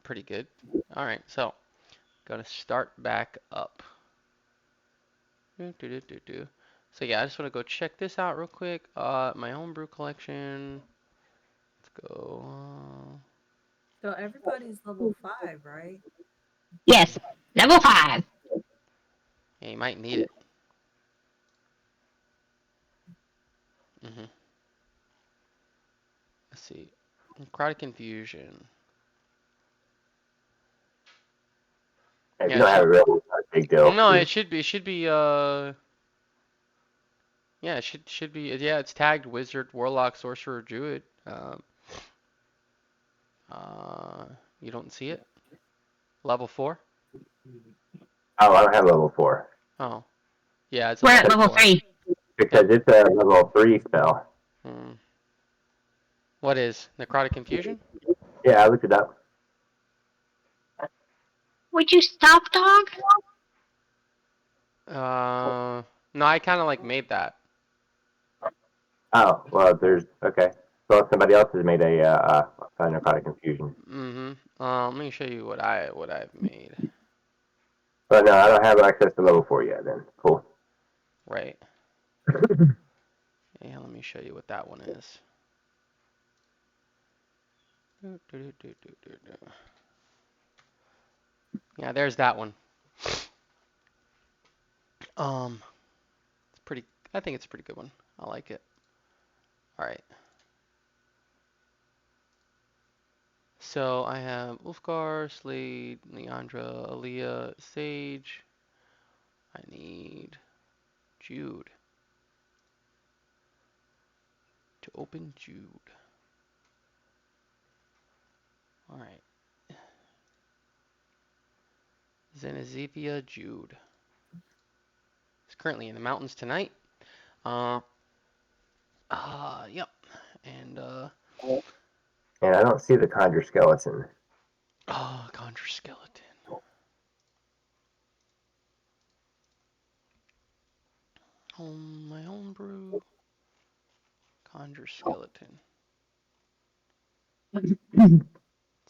Pretty good. All right, so gonna start back up. Do, do, do, do, do. So yeah, I just want to go check this out real quick. My homebrew collection. Let's go. So everybody's level 5, right? Yes, level 5. Yeah, you might need it. hmm Let's see. Necrotic Confusion. If you Yeah, it don't have should. it ready, it's not a big deal. No, it should be. It should be. Yeah, it should be. Yeah, it's tagged Wizard, Warlock, Sorcerer, Druid. Uh, you don't see it? Level 4? Oh, I don't have level 4 Oh, yeah, it's a We're at level level 4. 3. because Yep. it's a level 3 spell. Hmm. What is Necrotic Confusion? Yeah, I looked it up. Would you stop, dog? No, I kind of like made that. Oh, well, there's okay. Well, somebody else has made a narcotic confusion. Let me show you what I've made. But no, I don't have access to level 4 yet. Then cool. Right. Yeah, let me show you what that one is. Yeah, there's that one. It's pretty. I think it's a pretty good one. I like it. All right. So I have Ulfgar, Slade, Leandra, Aaliyah, Sage. I need Jude to open Jude. All right. Zenizivia Jude. It's currently in the mountains tonight. Uh, yep. And And I don't see the conjure skeleton. Conjure Skeleton. My homebrew. Conjure Skeleton. Is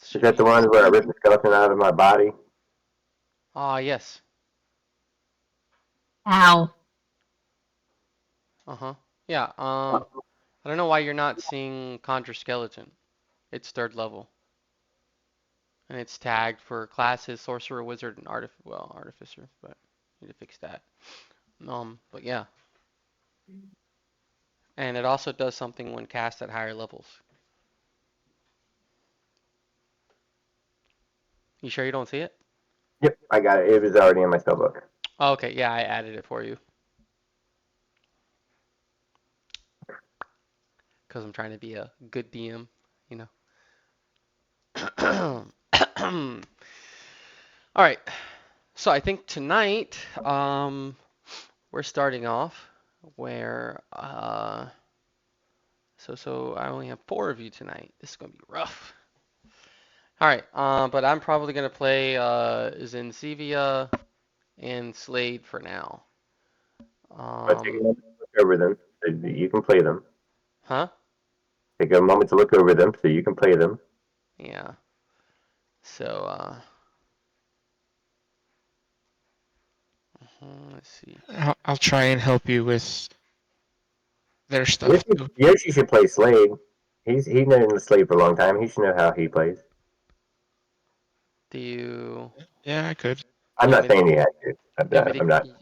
Should that the be. one where I ripped the skeleton out of my body? Yes. Ow. Uh-huh. Yeah. I don't know why you're not seeing Conjure Skeleton. It's 3rd level. And it's tagged for classes Sorcerer, Wizard, and Artificer, but need to fix that. But yeah. And it also does something when cast at higher levels. You sure you don't see it? Yep, I got it. It was already in my spell book. Oh, okay, yeah, I added it for you. Because I'm trying to be a good DM, you know. All right. So I think tonight, we're starting off where, so I only have 4 of you tonight. This is gonna be rough. All right, but I'm probably gonna play Zensivia and Slade for now. But take a Um, moment to look over them so that you can play them. huh? Take a moment to look over them so you can play them. Yeah. So, let's see. I'll try and help you with their stuff Yoshi, too. Yoshi should play Slade. He's known Slade for a long time. He should know how he plays. Do you Yeah, I could. I'm you want not me to, saying he has to. I'm you want not. me I'm not. to,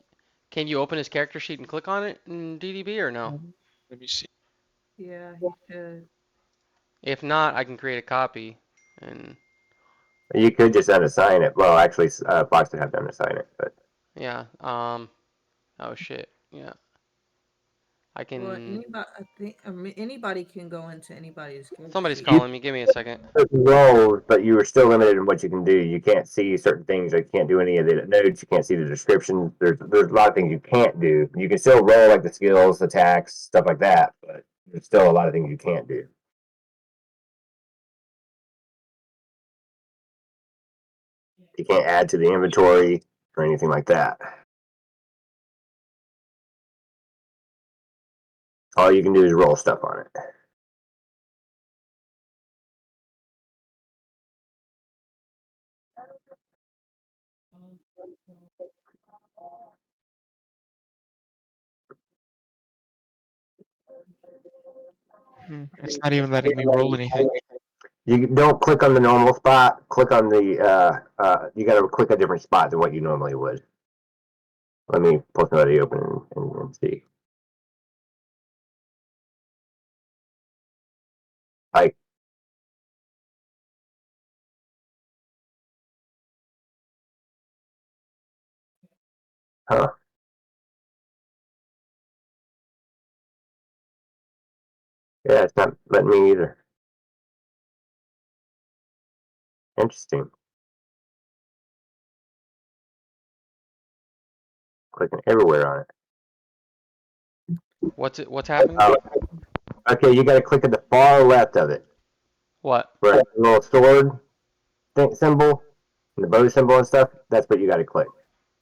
can you open his character sheet and click on it in DDB or no? Let me see. Yeah, he should. If not, I can create a copy and You could just unassign it. Well, actually, Fox would have to unassign it, but yeah. Oh shit. Yeah. I Well, can. anybody, I think, I mean, anybody can go into anybody's character Somebody's sheet. you calling me. Give me a second. roll, but you are still limited in what you can do. You can't see certain things. You can't do any of the notes. You can't see the descriptions. There's a lot of things you can't do. You can still roll like the skills, attacks, stuff like that, but there's still a lot of things you can't do. You can't add to the inventory or anything like that. All you can do is roll stuff on it. It's not even letting me roll anything. You don't click on the normal spot. Click on the. You got to click a different spot than what you normally would. Let me pull somebody open and see. Like, huh? Yeah, it's not letting me either. Interesting. Clicking everywhere on it. What's happening? Okay, you got to click at the far left of it. What? Where the little sword symbol, and the bow symbol and stuff. That's what you got to click.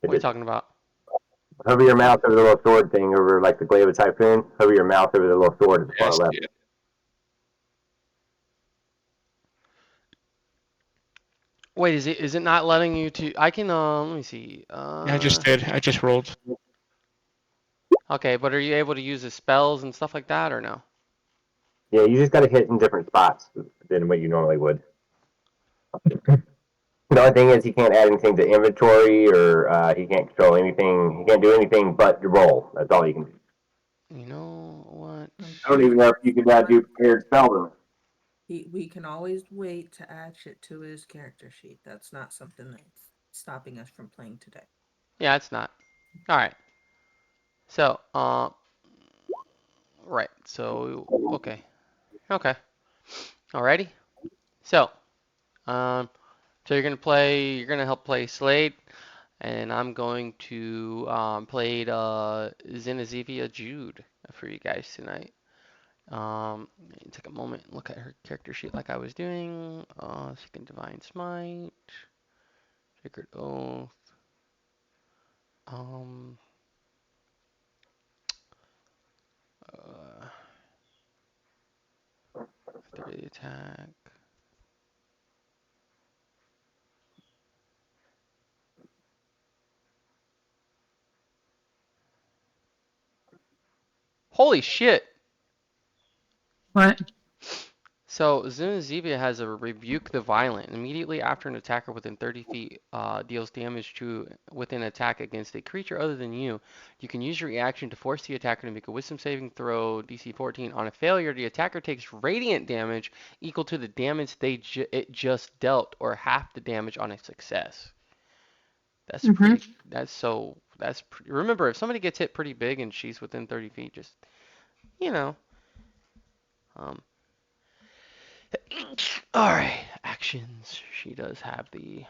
What are you talking about? Hover your mouse over the little sword thing over like the glaive of typhoon. Hover your mouse over the little sword at the Yeah, I far left. see it. Wait, is it not letting you to? I can let me see. Yeah, I just did. I just rolled. Okay, but are you able to use the spells and stuff like that or no? Yeah, you just got to hit in different spots than what you normally would. The only thing is he can't add anything to inventory or he can't control anything. He can't do anything but roll. That's all he can do. You know what? I don't even know if you can do prepared spell. We can always wait to add shit to his character sheet. That's not something that's stopping us from playing today. Yeah, it's not. All right. So, right. So, okay. Okay. Alrighty. So, um, so you're gonna help play Slade, and I'm going to play Zenazivia Jude for you guys tonight. Take a moment and look at her character sheet like I was doing. Second Divine Smite, Sacred Oath. Um, uh, Authority attack. Holy shit! What? So Zunazivia has a Rebuke the Violent. Immediately after an attacker within 30 feet deals damage to within attack against a creature other than you, you can use your reaction to force the attacker to make a Wisdom saving throw DC 14. On a failure, the attacker takes radiant damage equal to the damage it just dealt, or half the damage on a success. That's Mm-hmm. pretty. Remember, if somebody gets hit pretty big and she's within 30 feet, just you know. Um, All right, actions. She does have the.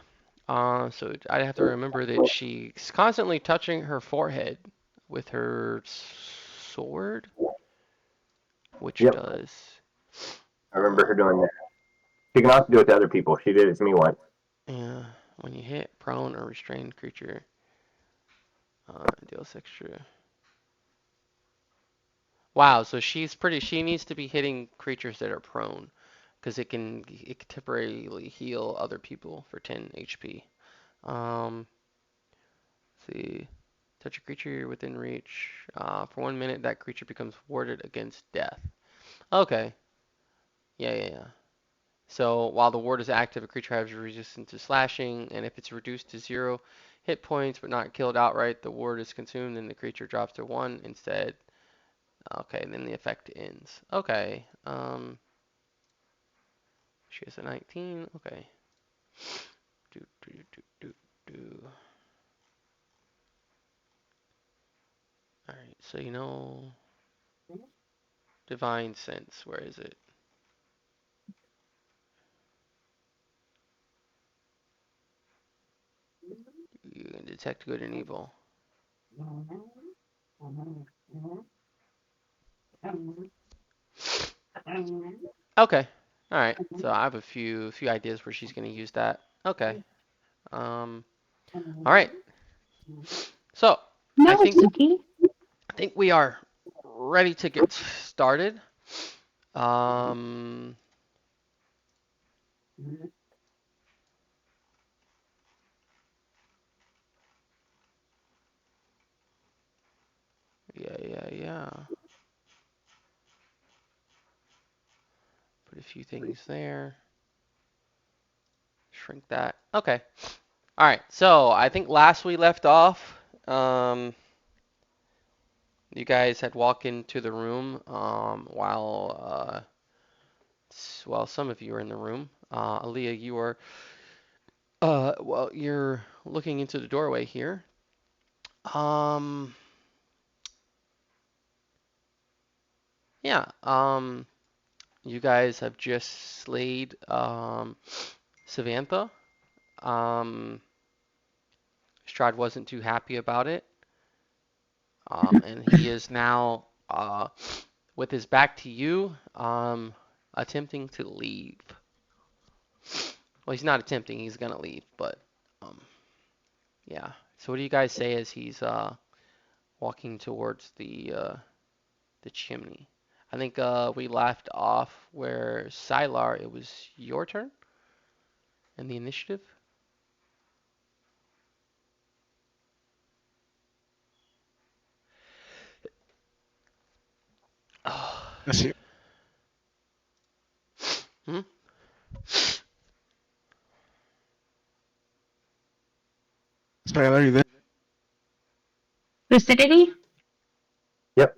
So I have to remember that she's constantly touching her forehead with her sword, which Yep, does. I remember Uh, her doing that. She can also do it to other people. She did it to me once. yeah, when you hit prone or restrained creature, deals extra. Wow, so she's pretty. She needs to be hitting creatures that are prone, because it can temporarily heal other people for 10 HP. Um, see. Touch a creature within reach. For 1 minute, that creature becomes warded against death. Okay. Yeah, yeah, yeah. So while the ward is active, a creature has resistance to slashing, and if it's reduced to 0 hit points but not killed outright, the ward is consumed and the creature drops to 1 instead. Okay, then the effect ends. Okay. She has a 19. Okay. Do, do, do, do, do. Alright, so Divine Sense, where is it? You can detect good and evil. Okay. All right. So I have a few ideas where she's going to use that. Okay. Um. All right. So I No, think Suki. we are ready to get started. Um. Yeah. Put a few things there. Shrink that. Okay. All right. So I think last we left off, you guys had walked into the room while some of you were in the room. Aaliyah, you were well, you're looking into the doorway here. Um, yeah. You guys have just slayed Savantha. Um, Strahd wasn't too happy about it. And he is now with his back to you, attempting to leave. Well, he's not attempting, he's gonna leave, but um, yeah. So what do you guys say as he's walking towards the chimney? I think we left off where Sylar, it was your turn in the initiative. Oh. Let's see. Hmm? Skylar, you there? Lucidity, Yep.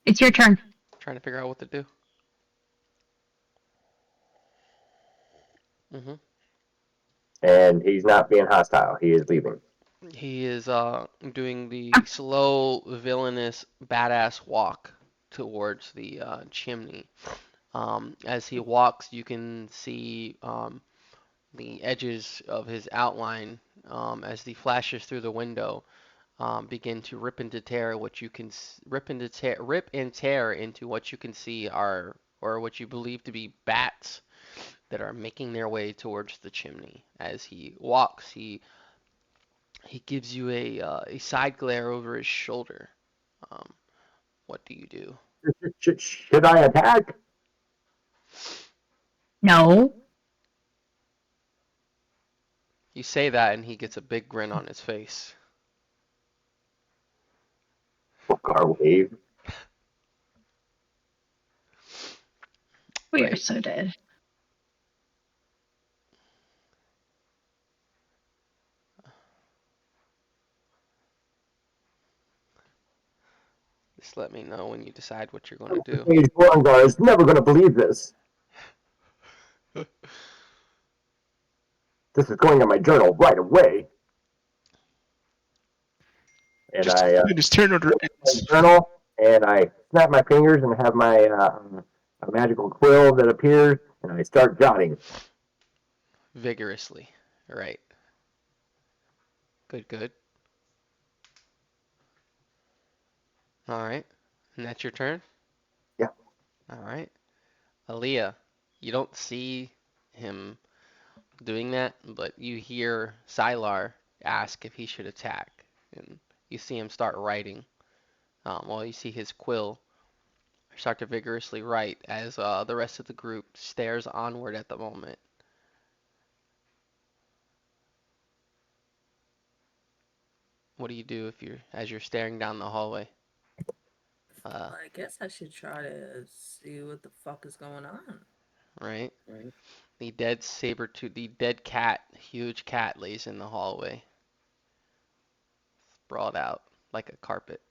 it's your turn. Trying to figure out what to do. Hmm. And he's not being hostile. He is leaving. He is doing the slow, villainous, badass walk towards the chimney. As he walks, you can see the edges of his outline as the flashes through the window begin to rip and tear what you can rip and tear into what you can see are or what you believe to be bats that are making their way towards the chimney. As he walks, he gives you a side glare over his shoulder. Um, what do you do? Should I attack? No. You say that, and he gets a big grin on his face. Car wave. We are Right. so dead. Just let me know when you decide what you're going to do. Page Gorngar is never going to believe this. This is going in my journal right away. And Just I his turn order look at my ends. journal and I snap my fingers and have my a magical quill that appears and I start jotting. Vigorously. Right. Good, good. All right. And that's your turn? Yeah. All right. Aaliyah, you don't see him doing that, but you hear Sylar ask if he should attack. And you see him start writing. Well, you see his quill start to vigorously write as the rest of the group stares onward at the moment. What do you do if as you're staring down the hallway? I guess I should try to see what the fuck is going on. Right? The dead the dead cat, huge cat, lays in the hallway, sprawled out like a carpet.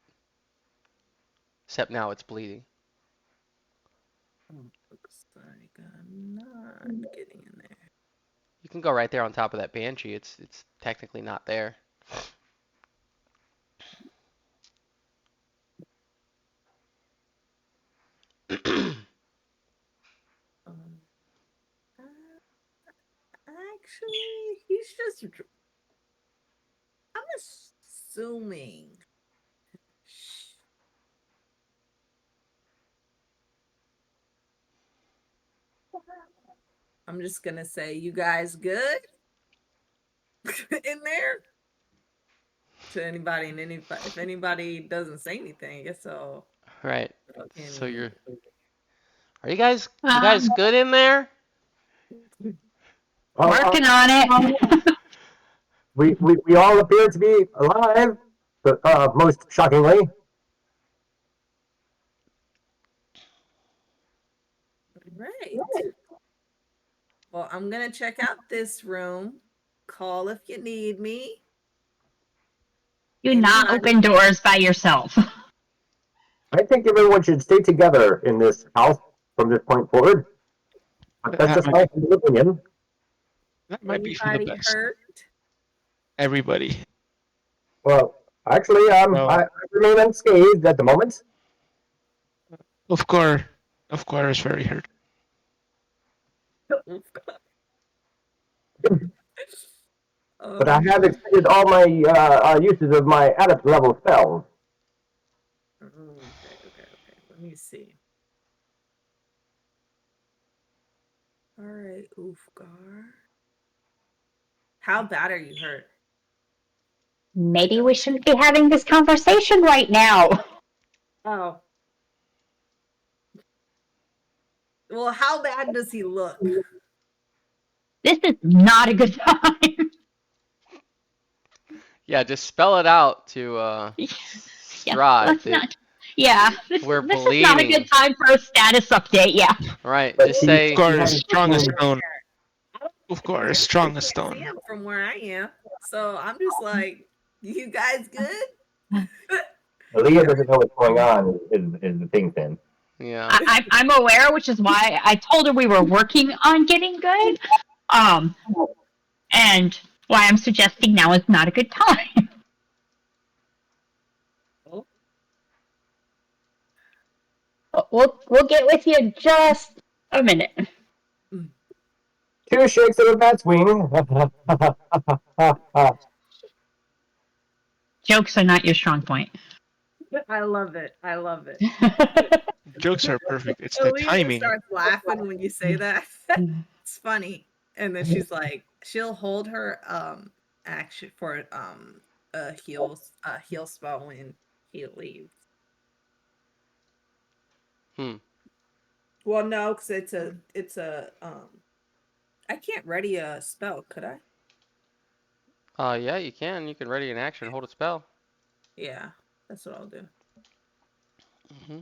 Except now it's bleeding. Looks like I'm not getting in there. You can go right there on top of that banshee. It's technically not there. Um, actually, he's just. I'm assuming. I'm just gonna say, you guys good in there? To anybody and if anybody doesn't say anything, I guess I'll Right. So fucking. are you guys good in there? Working on it. We all appear to be alive, but most shockingly. Right. Well, I'm gonna check out this room. Call if you need me. Do not Anybody? open doors by yourself. I think everyone should stay together in this house from this point forward. But that's That just might my be opinion. for the Anybody best. hurt? Everybody. Well, actually, Well, I remain unscathed at the moment. of course, is very hurt. But I Oh, have expended all my uses of my adept level spells. okay. Let me see. All right, Oofgar. How bad are you hurt? Maybe we shouldn't be having this conversation right now. Oh. Well, how bad does he look? This is not a good time. Yeah, just spell it out to Yeah, Strahd let's that not. Yeah, we're this is not a good bleeding. time for a status update. Yeah. Right? But Just he, say, he Ulfgar is has strong as seen stone. I don't Ulfgar is see him. I strong as can't see stone. him from where I am. So I'm just like, you guys good? Leah doesn't know what's going on is the thing then. yeah. I'm aware, which is why I told her we were working on getting good. Um, and why I'm suggesting now is not a good time. Oh, We'll get with you in just a minute. mm. Two shakes of a bat's wing. Jokes are not your strong point. I love it. I love it. Jokes are perfect. It's the Aaliyah just timing. starts laughing when you say that. It's funny. And then she's like, she'll hold her action for a heal spell when he leaves. Hmm. Well, no, because it's a I can't ready a spell, could I? Yeah, you can. You can ready an action, hold a spell. Yeah, that's what I'll do. hmm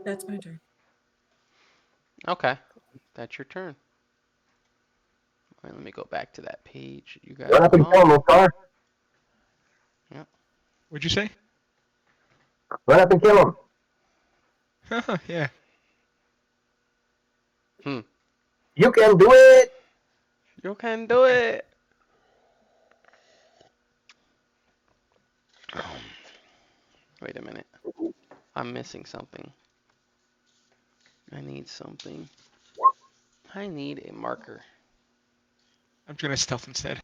That's my turn. Okay, that's your turn. All right, let me go back to that page you guys Run up were and kill him, on. Wolfgar. Yep. What'd you say? Run up and kill him. Yeah. Hmm. You can do it. You can do it. Wait a minute. I'm missing something. I need something. I need a marker. I'm gonna stealth instead.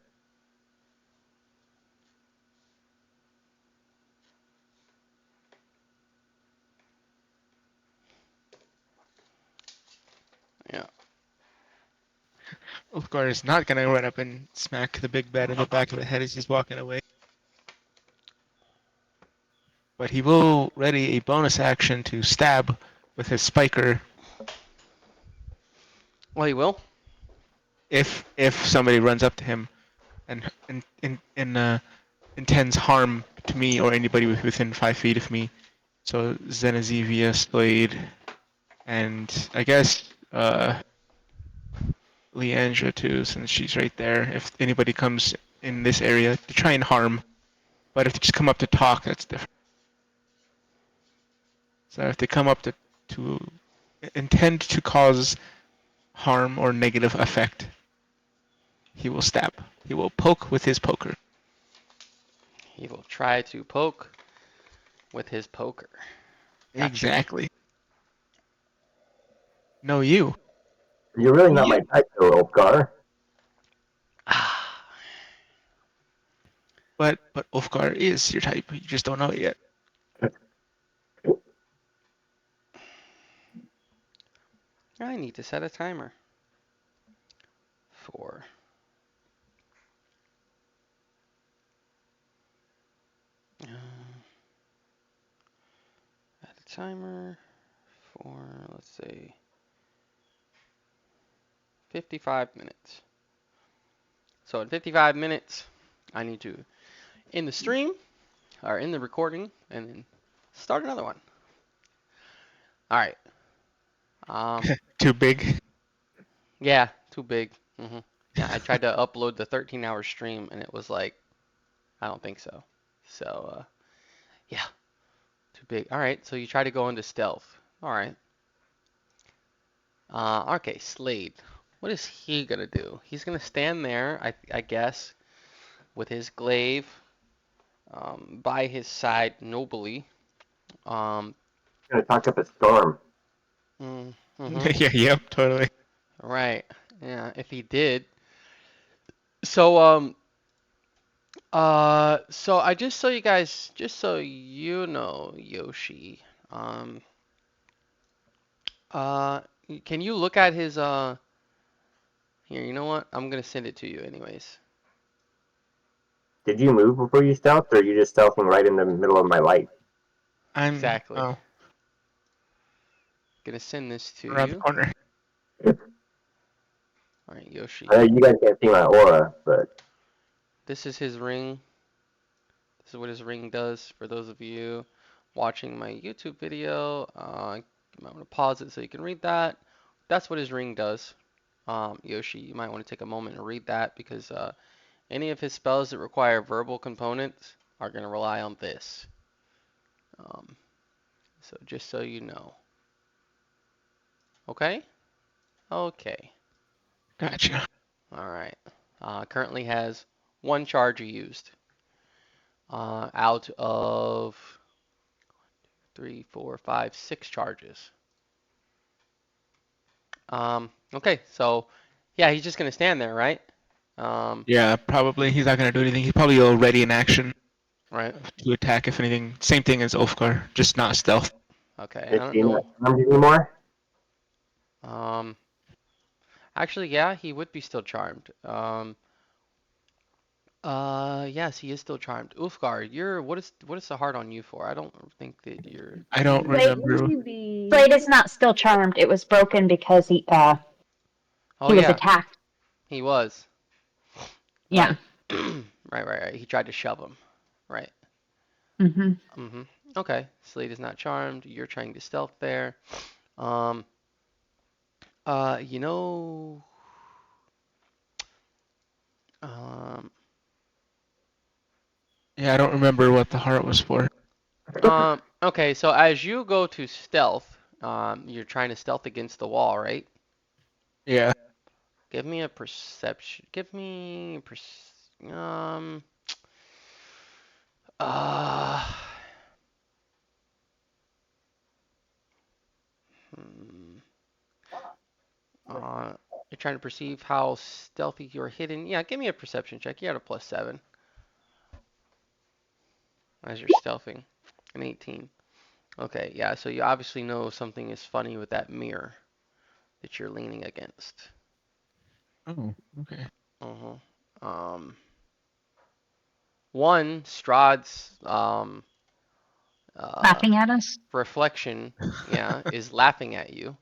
Yeah. Ulfgar is not gonna run up and smack the big bad in the back of the head as he's walking away. But he will ready a bonus action to stab with his spiker Well, he will. if somebody runs up to him and intends harm to me or anybody within 5 feet of me. So Zenazivia, Slade, and I guess Leandra too, since she's right there. If anybody comes in this area to try and harm, but if they just come up to talk, that's different. So if they come up to intend to cause harm or negative effect, he will stab. He will poke with his poker. He will try to poke with his poker. Gotcha. Exactly. No, you. You're really not You. my type, though, Wolfgar. Ah. But Ulfgar is your type. You just don't know it yet. I need to set a timer for add a timer for, let's say, 55 minutes. So in 55 minutes, I need to end the stream, are in the recording and then start another one. All right. Too big. Yeah, too big. Yeah, I tried to upload the 13-hour stream and it was like, I don't think so. So, yeah, too big. All right, so you try to go into stealth. All right. Okay, Slade. What is he gonna do? He's gonna stand there, I guess, with his glaive by his side nobly. Um, Gonna talk up a storm. mm-hmm. Yeah, yep, totally. Right. Yeah, if he did. So, so I just so you guys, just so you know, Yoshi, um, uh, can you look at his, here, you know what? I'm gonna send it to you anyways. Did you move before you stealthed, or are you just stealthing right in the middle of my light? I'm Exactly. Gonna send this to around the you. corner. All right, Yoshi. I know you guys can't see my aura, but This is his ring. This is what his ring does for those of you watching my YouTube video. You might want to pause it so you can read that. That's what his ring does. Yoshi, you might want to take a moment and read that because any of his spells that require verbal components are going to rely on this. Um, so just so you know. Okay? Okay. Gotcha. All right. Currently has one charge used out of 3, 4, 5, 6 charges. Okay, so yeah, he's just gonna stand there, right? Um, Yeah, probably. He's not gonna do anything. He's probably already in action right. to attack if anything. Same thing as Ulfgar, just not stealth. Okay, I is don't he not know. charmed anymore? Um, actually, yeah, he would be still charmed. Yes, he is still charmed. Ulfgar, you're what is the heart on you for? I don't think that you're. I don't Slade, remember. Slade is not still charmed. It was broken because Oh he was yeah, attacked. he was. Yeah. Right. Right. He tried to shove him. Right. Hmm. Mm-hmm. Okay. Slade is not charmed. You're trying to stealth there. Um. You know. Um. Yeah, I don't remember what the heart was for. Okay. So as you go to stealth, you're trying to stealth against the wall, right? Yeah. Give me a perception. Give me um. Uh. Hmm. Uh. You're trying to perceive how stealthy you're hidden. Yeah. Give me a perception check. You got a +7 as you're stealthing. An 18. Okay. Yeah. So you obviously know something is funny with that mirror that you're leaning against. Oh, okay. Uh-huh. One, Strahd's uh, Laughing at us. reflection, yeah, is laughing at you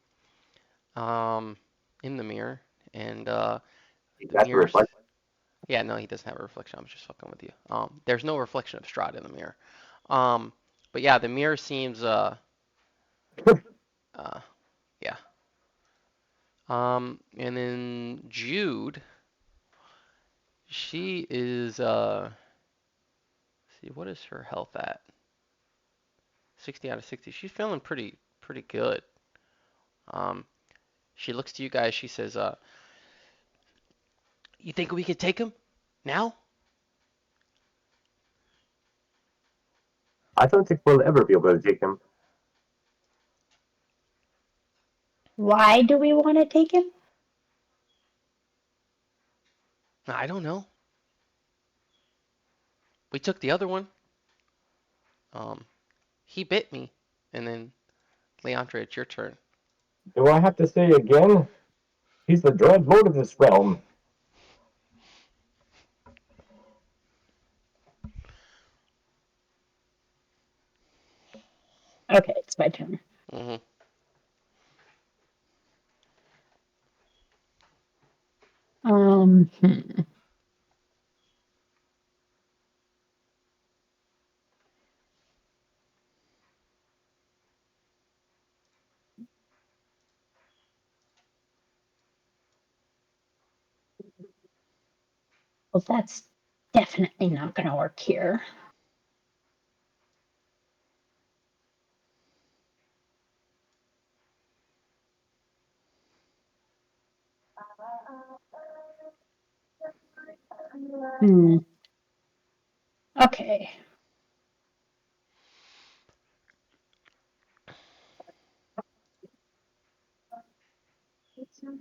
um, in the mirror, and the That's a mirror's. reflection. Yeah, no, he doesn't have a reflection. I'm just fucking with you. There's no reflection of Strahd in the mirror. Um, but yeah, the mirror seems uh, yeah. And then Jude, she is see, what is her health at? 60 out of 60. She's feeling pretty good. Um, she looks to you guys. She says, "You think we could take him now?" I don't think we'll ever be able to take him. Why do we want to take him? I don't know. We took the other one. Um, he bit me, and then Leandra, it's your turn. Do I have to say again? He's the dread lord of this realm. Okay, it's my turn. Hmm. Hmm. Well, that's definitely not going to work here. Hmm. Okay.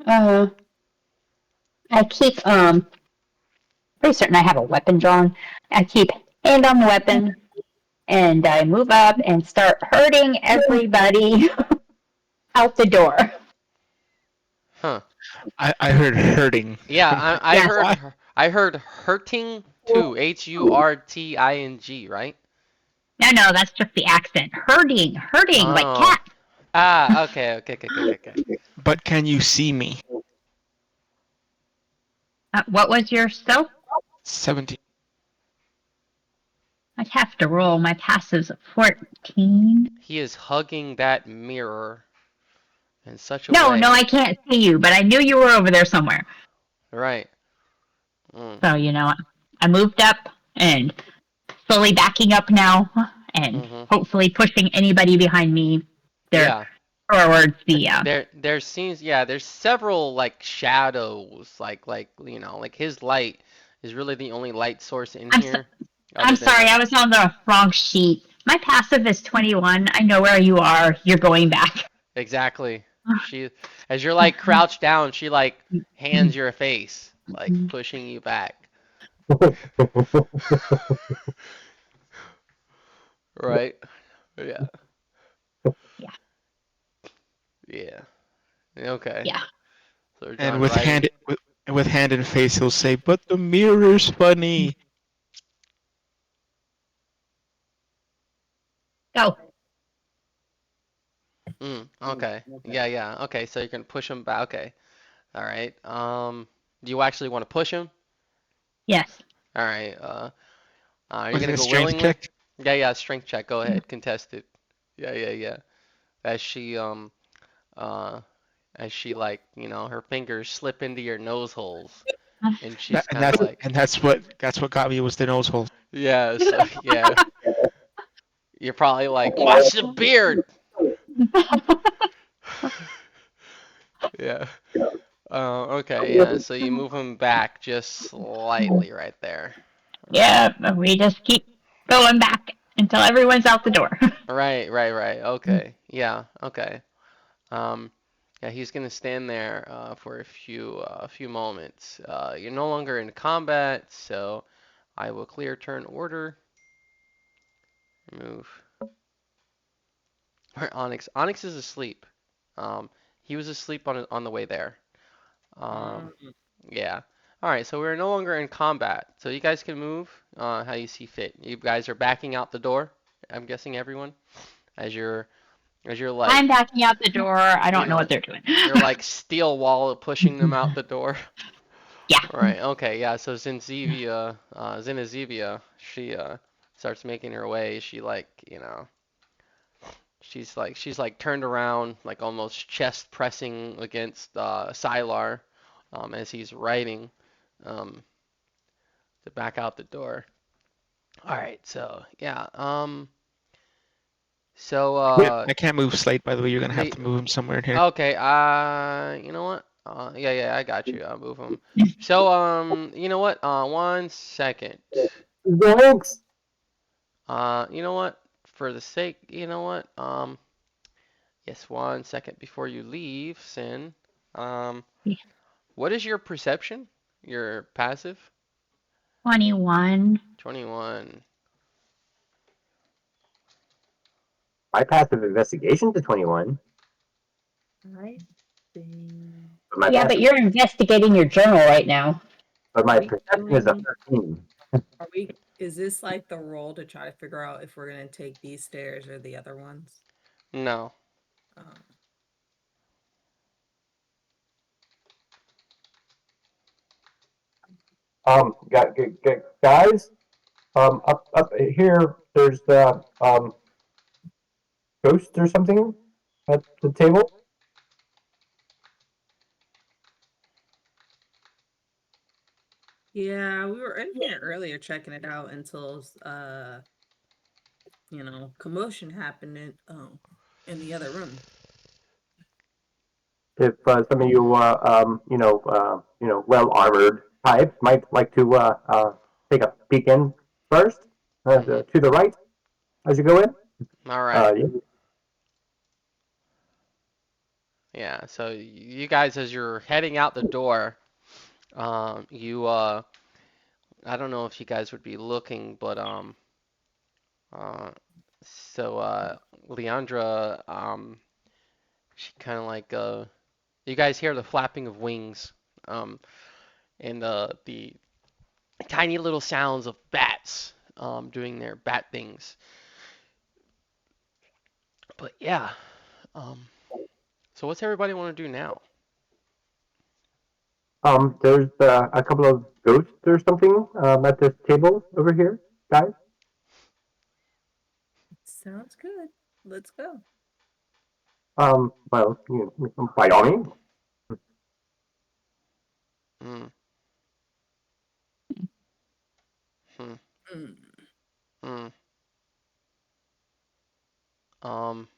Uh, I keep pretty certain I have a weapon drawn. I keep hand on the weapon, and I move up and start hurting everybody out the door. Huh. I heard hurting. Yeah, Yes. I heard hurting too. Hurting, right? No, that's just the accent. Hurting, like Oh. cat. Ah, okay. But can you see me? What was your stealth? 17. I'd have to roll. My passive's a 14. He is hugging that mirror in such a No, way. I can't see you, but I knew you were over there somewhere. Right. Mm. So, I moved up and slowly backing up now and Mhm. hopefully pushing anybody behind me there Yeah. towards the There seems there's several like shadows like his light is really the only light source in I'm so, here I'm other than sorry, like I was on the wrong sheet. My passive is 21. I know where you are. You're going back. exactly. She as you're like crouched down, she like hands your face like pushing you back. Right? Yeah. Yeah. Yeah. Okay. Yeah. So we're And done writing. with hand and face, he'll say, "But the mirror's funny." Go. Okay. Yeah. Okay, so you can push him back. Okay. All right. Do you actually want to push him? Yes. All right. Are you Was it gonna a go strength willingly? check? Yeah. Strength check. Go ahead. Contest it. Yeah. As she uh as she like her fingers slip into your nose holes and she's And kind of like that's what got me was the nose hole. yeah. So yeah. You're probably like watch the beard. Yeah. Okay. Yeah. So you move him back just slightly right there. All right. Yeah, we just keep going back until everyone's out the door. Right. Okay. Yeah. Okay. Um, yeah, he's gonna stand there for a few moments. You're no longer in combat, so I will clear turn order. Move. Where Onyx? Onyx is asleep. Um, he was asleep on the way there. Um, yeah. All right, so we're no longer in combat, so you guys can move how you see fit. You guys are backing out the door. I'm guessing everyone as you're like I'm backing out the door. I you don't know know what they're doing. you're like steel wall pushing them out the door. Yeah. Right. Okay. Yeah. So Zenazivia, she starts making her way. She she's like turned around, like almost chest pressing against Sylar, as he's writing, um, to back out the door. All right. So yeah. So I can't move Slate, by the way. You're gonna have the to move him somewhere in here. okay. You know what? Yeah. I got you. I'll move him. So you know what? 1 second. Thanks. You know what? For the sake, you know what? Yes, 1 second before you leave, Sin. Um, what is your perception? Your passive? 21. 21. My passive investigation to 21, I think. but my Yeah, but passive, you're investigating your journal right now. but my Are we perception is a doing? 13. Are we? Is this like the roll to try to figure out if we're gonna take these stairs or the other ones? No. Um, Guys, up here, there's the ghost or something at the table. Yeah, we were in here earlier checking it out until commotion happened in the other room. If some of you, well armored types might like to take a peek in first, Mm-hmm. to the right as you go in. All right. Yeah. Yeah. So you guys, as you're heading out the door, you I don't know if you guys would be looking, but uh, so Leandra, she kind of like you guys hear the flapping of wings, um, and the tiny little sounds of bats, doing their bat things. But yeah, um, so what's everybody want to do now? There's a couple of ghosts or something at this table over here, guys. Sounds good. Let's go. Well, by all means. Hmm. Hmm. Mm. Hmm. Um.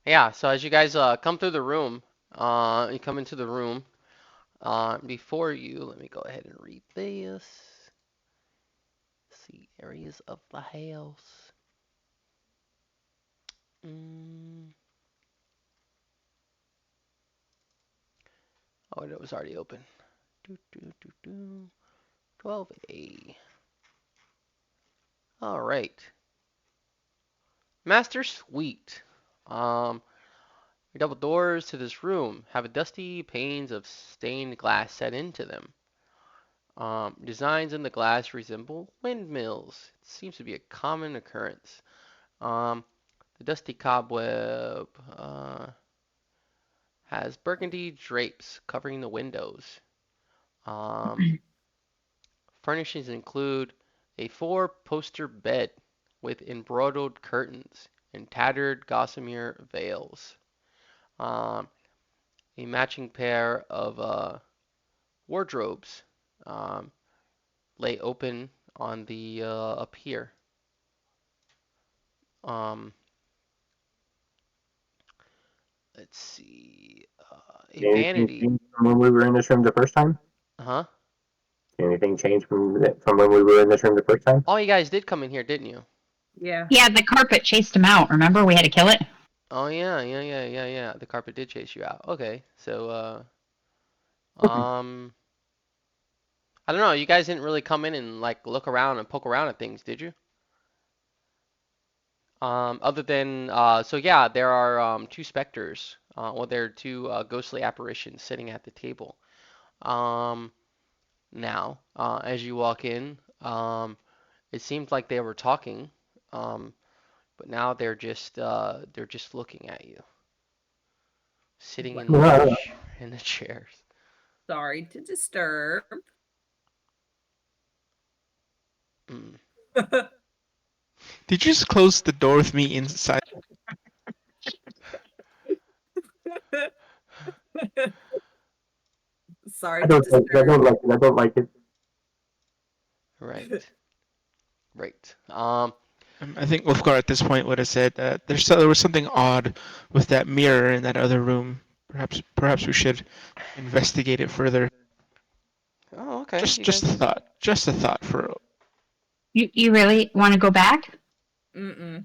Yeah. So as you guys come through the room, you come into the room. Before you, let me go ahead and read this. See areas of the house. Mm. Oh, it was already open. Do, do, do, do. 12A. All right. Master Suite. Um, double doors to this room have dusty panes of stained glass set into them. Designs in the glass resemble windmills. It seems to be a common occurrence. Um, the dusty cobweb has burgundy drapes covering the windows. Um, Furnishings include a four-poster bed with embroidered curtains and tattered gossamer veils. Um, a matching pair of wardrobes um, lay open on the up here. Um, let's see, a Anything vanity. changed from when we were in this room the first time? Huh? Anything changed from when we were in this room the first time? Oh, you guys did come in here, didn't you? Yeah. Yeah, the carpet chased him out. Remember, we had to kill it. Oh yeah, yeah, yeah, yeah, yeah. The carpet did chase you out. Okay, so Okay. I don't know. You guys didn't really come in and like look around and poke around at things, did you? Other than so yeah, there are two specters. Well, there are two ghostly apparitions sitting at the table. Um, Now, as you walk in, it seems like they were talking, um, but now they're just looking at you, sitting Well, in the in the chairs. sorry to disturb. Mm. Did you just close the door with me inside? Sorry to I disturb. don't like it. I don't like it. Right, right. I think Wolfgar at this point would have said there was something odd with that mirror in that other room. Perhaps we should investigate it further. Oh, okay. Just You just a guys. thought. Just a thought for. You really want to go back? Mm-mm.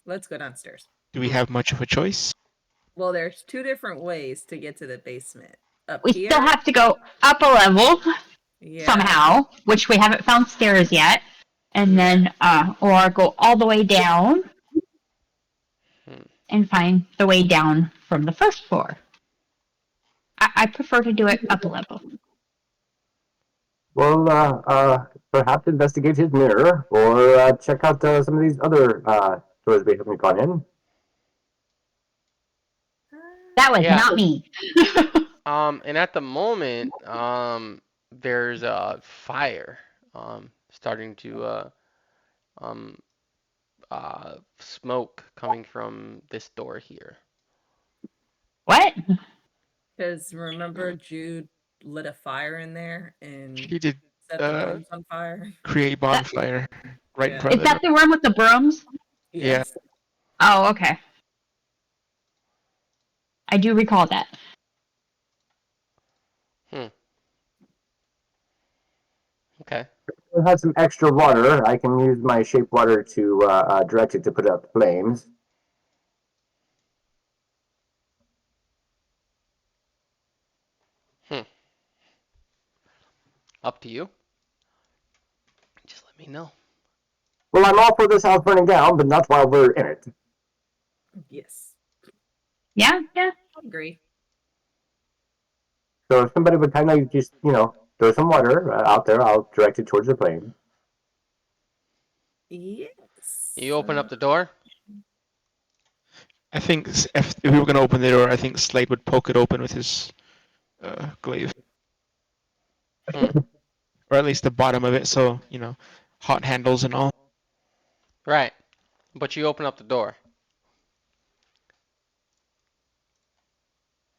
Let's go downstairs. Do we Hmm. have much of a choice? Well, there's two different ways to get to the basement. Up We still here, have to go up a level yeah. somehow, which we haven't found stairs yet, and Yeah. then or go all the way down Hmm. and find the way down from the first floor. I prefer to do it up a level. Well, perhaps investigate his mirror or check out some of these other doors we haven't gone in. That was Yeah. not me. And at the moment, there's a fire, starting to um, smoke coming from this door here. What? Because remember, Mm. Jude lit a fire in there and She did set the brooms on fire. create bonfire right in Yeah. front Is of the that the room with the brooms? Yeah. Yes. Oh, okay. I do recall that. Okay. I have some extra water. I can use my shape water to direct it to put out flames. Hmm. Up to you. Just let me know. Well, I'm all for this house burning down, but not while we're in it. Yes. Yeah, yeah. I agree. So if somebody would kind of just, throw some water out there, I'll direct it towards the flame. Yes. You open up the door. I think if we were going to open the door, I think Slade would poke it open with his glaive. Hmm. Or at least the bottom of it, so, hot handles and all. Right. But you open up the door.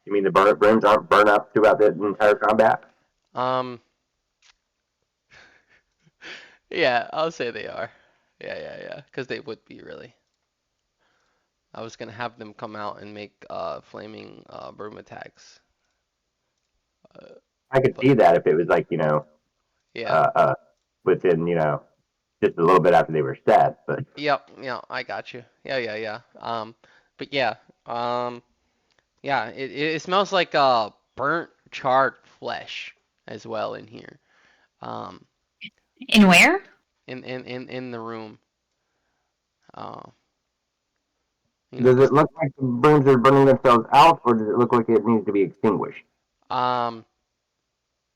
You mean the brooms aren't burned up throughout the entire combat? Um. Yeah, I'll say they are. Yeah. Because they would be really. I was gonna have them come out and make flaming broom attacks. I could But see that if it was like, yeah. uh, uh, within, just a little bit after they were set. But Yep. Yeah. I got you. Yeah. But yeah. Um. Yeah. It smells like burnt charred flesh as well in here. Um. In where? In the room. Uh. does Just it look like the brooms are burning themselves out, or does it look like it needs to be extinguished? um.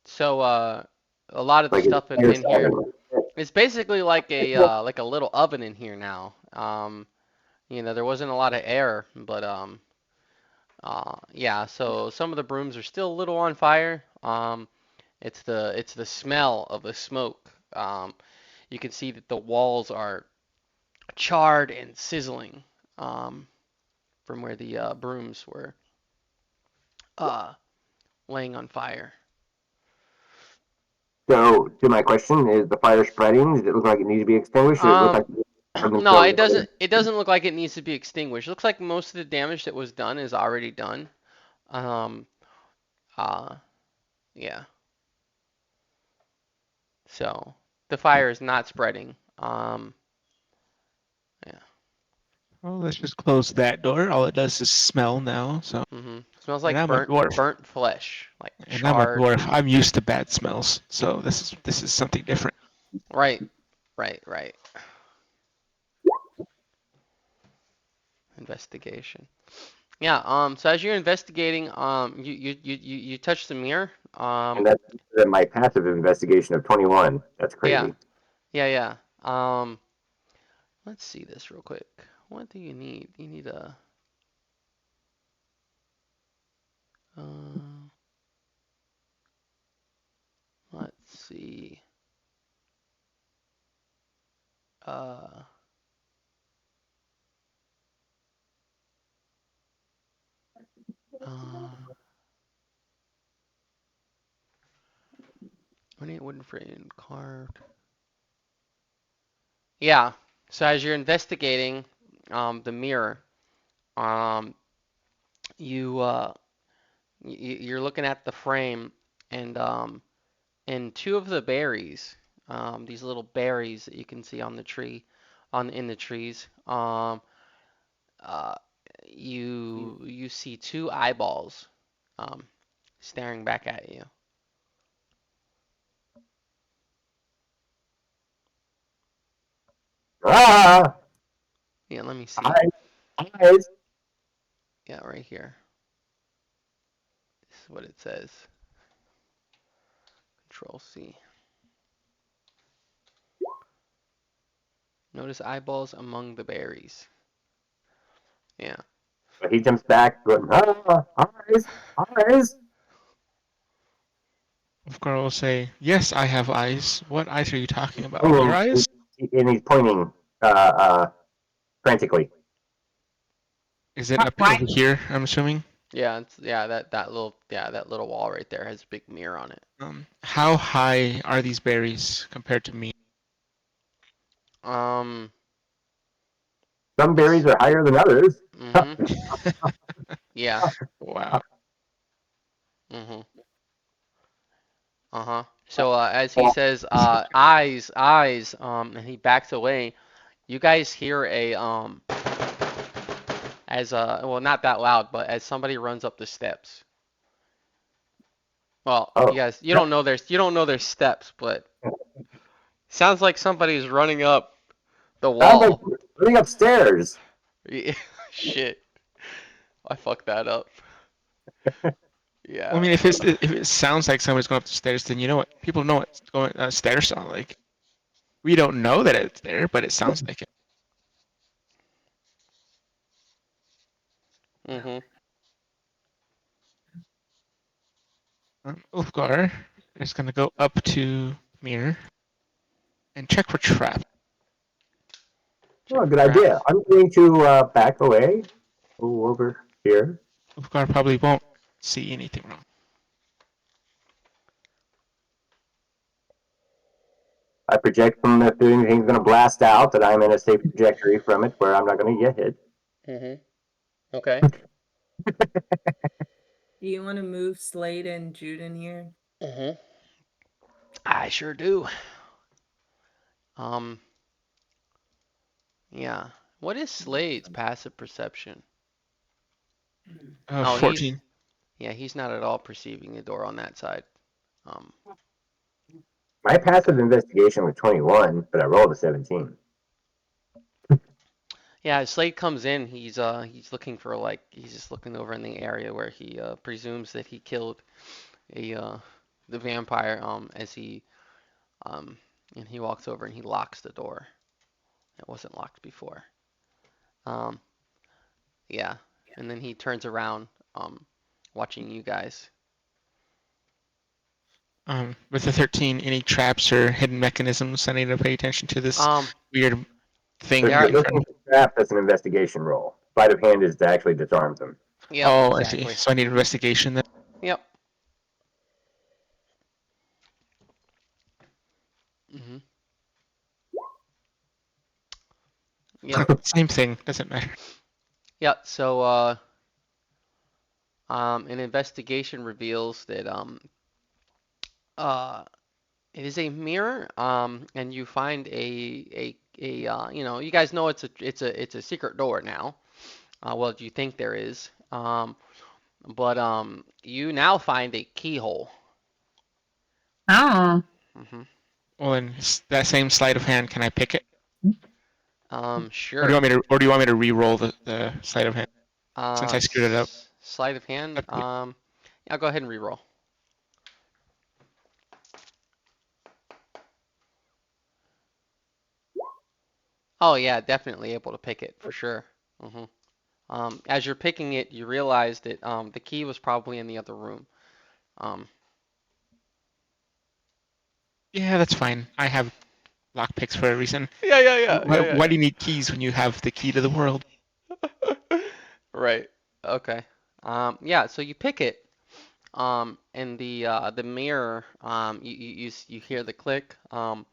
So a lot of the Like it's stuff fire in here. starting. It's basically like a little oven in here now. There wasn't a lot of air, but yeah. So some of the brooms are still a little on fire. It's the smell of the smoke. You can see that the walls are charred and sizzling. From where the brooms were uh laying on fire. So, to my question, is the fire spreading? Does it look like it needs to be extinguished, or does it look Um, like it's burning no, themselves it out? doesn't. It doesn't look like it needs to be extinguished. It looks like most of the damage that was done is already done. Um, uh, yeah. So the fire is not spreading. Yeah. Well, let's just close that door. All it does is smell now, so. Smells And like I'm a dwarf. burnt flesh, like And I'm a charred. dwarf. I'm used to bad smells, so this is something different. Right, right. Investigation. Yeah. So as you're investigating, you touch the mirror. And that's my passive investigation of 21. That's Yeah. crazy. Yeah. Let's see this real quick. What do you need? You need a. Uh, let's see. Uh, uh, ornate wooden frame carved. Yeah. So as you're investigating, the mirror, um, you you're looking at the frame, and two of the berries, these little berries that you can see on the tree, in the trees, uh, you see two eyeballs, um, staring back at you. Ah! Yeah, let me see. Eyes! Eyes! Yeah, right here. This is what it says. Control C. Notice eyeballs among the berries. Yeah. But he jumps back, going, eyes! Eyes! Ulfgar will say, "Yes, I have eyes. What eyes are you talking about? Your Pointing, eyes? and he's pointing uh, frantically. Is it up Why? over here? I'm assuming." that little wall right there has a big mirror on it. How high are these berries compared to me? Um, Some berries are higher than others. mhm. Yeah. Wow. Mhm. Uh-huh. So as he says, eyes, eyes, and he backs away. You guys hear a as well, not that loud, but as somebody runs up the steps. Well, Oh, you don't know their steps, but sounds like somebody's running up the sounds like wall. running upstairs. Shit, I fucked that up. Well, I Yeah. mean, if it sounds like somebody's going up the stairs, then you know what people know what going stairs sound like. We don't know that it's there, but it sounds like it. Mhm. Ulfgar is going to go up to Mir and check for traps. Oh, Check for good idea. traps. I'm going to back away. Go over here. Ulfgar probably won't see anything wrong. I project from if anything's going to blast out that I'm in a safe trajectory from it where I'm not going to get hit. Mhm. Okay. Do you want to move Slade and Jude in here? Mhm. I sure do. Um. Yeah. What is Slade's passive perception? Oh, 14. he's not at all perceiving the door on that side. Um. My Okay. passive investigation was 21, but I rolled a 17. Yeah, Slade comes in. He's looking for like he's just looking over in the area where he presumes that he killed a the vampire as he um and he walks over and he locks the door. It wasn't locked before. Um yeah, and then he turns around watching you guys. With the 13, any traps or hidden mechanisms I need to pay attention to this Um weird thing there right are in front Looking of me? for trap, that's an investigation roll. Sleight of hand is to actually disarm them. Yep, Oh, I see. exactly. So I need investigation then. Yep. Mhm. Yep. Same thing. Doesn't matter. Yep. So an investigation reveals that uh it is a mirror, and you find you guys know it's a secret door now. Well, you think there is, but you now find a keyhole. Oh. Hmm. Well, in that same sleight of hand, can I pick it? Or do you Sure. want me to, or do you want me to re-roll the sleight of hand since I screwed it up? Sleight of hand. Up to you. Yeah, go ahead and reroll. Oh yeah, definitely able to pick it for sure. Hmm. As you're picking it, you realize that the key was probably in the other room. Um, Yeah, that's fine. I have lock picks for a reason. yeah, yeah, yeah, Why, yeah, yeah, why do you need keys when you have the key to the world? yeah. Right. Okay. Yeah. So you pick it. And the mirror. You hear the click. And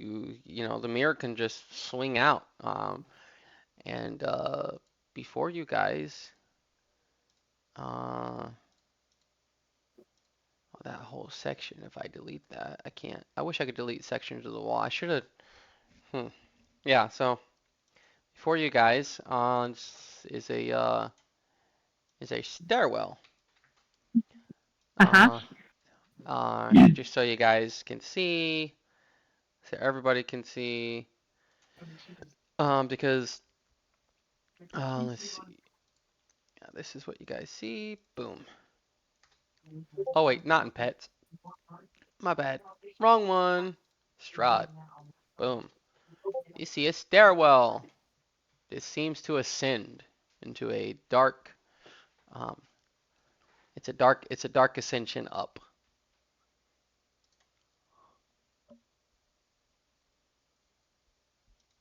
the mirror can just swing out. And before you guys. Uh, that whole section. If I delete that, I can't. I wish I could delete sections of the wall. I should have. Hmm. Yeah. So before you guys, is a stairwell. Uh-huh. Uh, just so you guys can see, so everybody can see. Because let's see. Yeah, this is what you guys see. Boom. Oh wait, not in pets. My bad. Wrong one. Strahd. Boom. You see a stairwell. This seems to ascend into a dark. Um, it's a dark ascension up.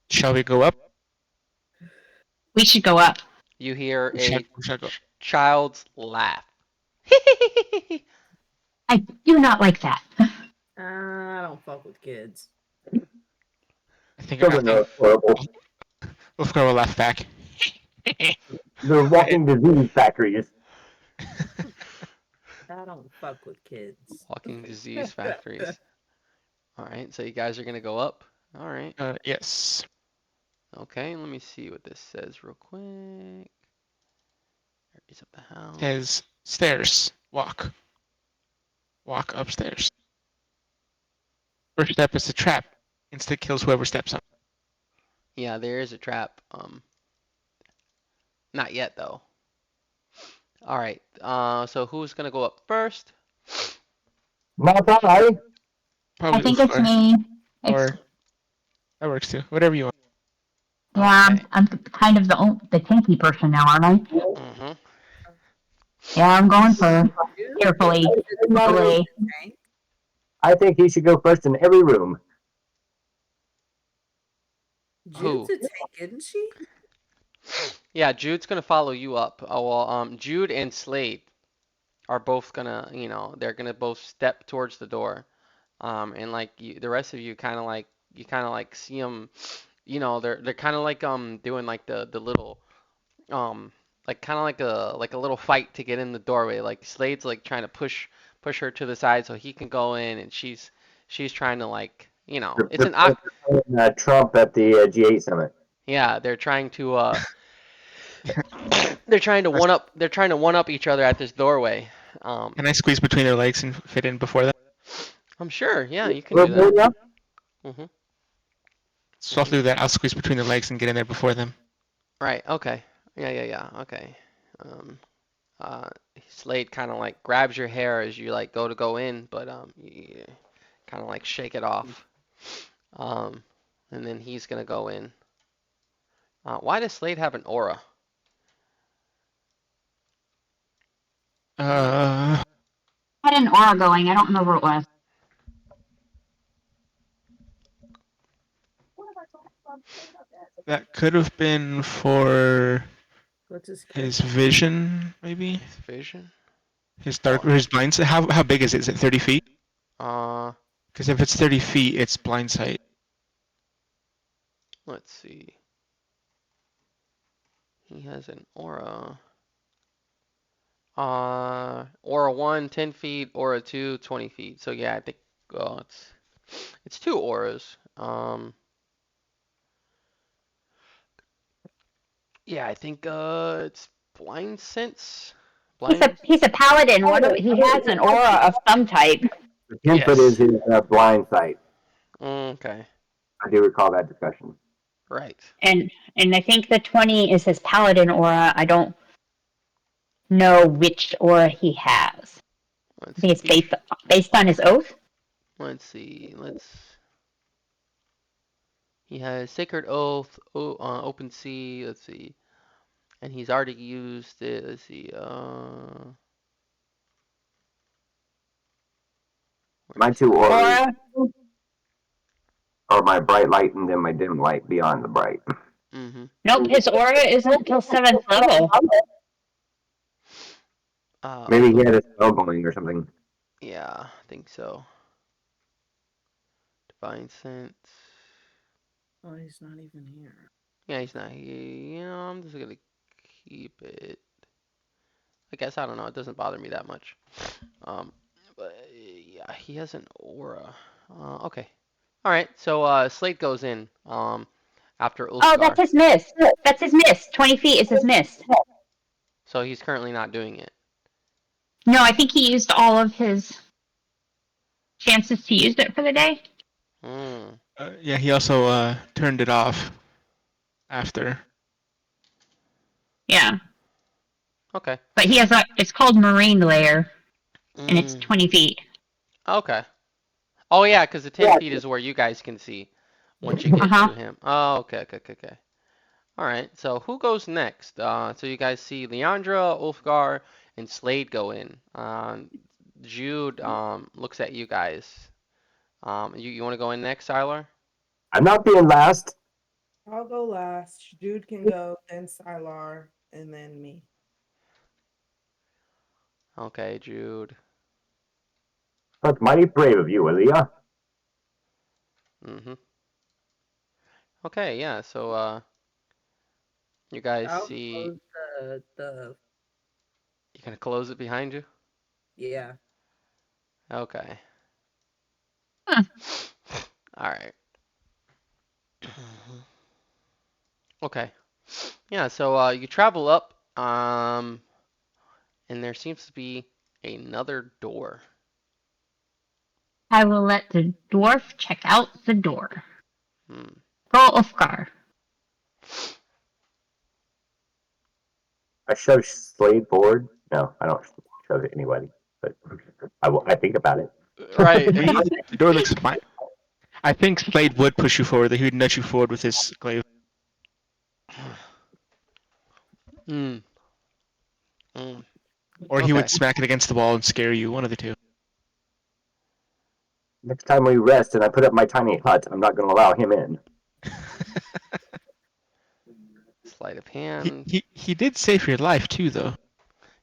Shall we go up? We should go up. You hear We a should go. child's laugh. I do not like that. I don't fuck with kids. I think Children are horrible. Wolfgar will laugh back. They're walking disease factories. I don't fuck with kids. Walking disease factories. All right, so you guys are gonna go up. All right. Yes. Okay, let me see what this says real quick. Areas of the house. Says stairs. Walk. Walk upstairs. First step is a trap. Instant kills whoever steps on. Yeah, there is a trap. Not yet though. All right. So who's gonna go up first? Not I. I Probably think it's Wolfgar. me. It's, Or that works too. Whatever you want. yeah, Okay. I'm kind of the tanky person now, aren't I? Mm-hmm. Yeah, I'm going for Jude carefully. is Slowly. the tank. I think he should go first in every room. Jude's Who? a tank, isn't she? Yeah, Jude's gonna follow you up. Oh well, Jude and Slade are both gonna, they're gonna both step towards the door. And like the rest of you kind of like see them, they're kind of like doing like the little um like kind of like a little fight to get in the doorway. Like Slade's like trying to push her to the side so he can go in, and she's trying to like, it's an They're playing, Trump at the G8 summit. yeah, they're trying to one up each other at this doorway. Can I squeeze between their legs and fit in before them? I'm sure, yeah, you can do that. hmm So I'll do that. I'll squeeze between their legs and get in there before them. Right, okay. Yeah, okay. Um, uh, Slade kind of like grabs your hair as you like go in, but you kind of like shake it off. Um, and then he's gonna go in. Why does Slade have an aura? Uh, I had an aura going. I don't remember what it was. that could have been for What's his his character? vision, maybe His vision? his dark or his blind sight. How big is it? Is it 30 feet? Uh, Because if it's 30 feet, it's blind sight. let's see. He has an aura. Aura 1, 10 feet, aura 2, 20 feet. So yeah, I think it's two auras. Yeah, I think it's blind sense. Blind. He's a paladin. He has an aura of some type. The 10 foot Yes. is his blind sight. Okay. I do recall that discussion. Right. And I think the 20 is his paladin aura. I don't know which aura he has. I Let's think it's see. based on his oath. Let's see. He has Sacred Oath, Open Sea. Let's see. And he's already used it. Let's see. My Where's two his? auras Aura. are my bright light and then my dim light beyond the bright. Mm-hmm. Nope, his aura isn't until 7th level. Maybe he had a spell going or something. Yeah, I think so. Divine Sense. Oh, he's not even here. Yeah, he's not here. I'm just gonna keep it. I guess I don't know. It doesn't bother me that much. But yeah, he has an aura. Okay. All right. So Slate goes in. After Oh, that's Ulfgar. his mist. That's his mist. 20 feet is his mist. So he's currently not doing it. No, I think he used all of his chances to use it for the day. Hmm. Yeah, he also turned it off after. Yeah. Okay. But he has it's called Marine Layer, and it's Mm. 20 feet. Okay. Oh yeah, because the 10 feet is where you guys can see once you get Uh-huh. to him. Oh, okay. All right. So who goes next? So you guys see Leandra, Ulfgar, and Slade go in. Jude looks at you guys. You want to go in next, Tyler? I'm not being last. I'll go last. Jude can go, then Sylar, and then me. Okay, Jude. That's mighty brave of you, Aaliyah. Mm-hmm. Okay, yeah, so you guys I'll see close the you gonna close it behind you? yeah. Okay. Huh. Alright. Okay. Yeah, so you travel up, and there seems to be another door. I will let the dwarf check out the door. Hmm. Roll Ulfgar. I shove Slade forward. No, I don't shove it anybody, but I think about it. Right. The door looks fine. I think Slade would push you forward. That he would nudge you forward with his glaive. Hmm. Hmm. Or he would Okay. smack it against the wall and scare you. One of the two. Next time we rest and I put up my tiny hut, I'm not going to allow him in. Sleight of he, hand. he he did save your life too, though.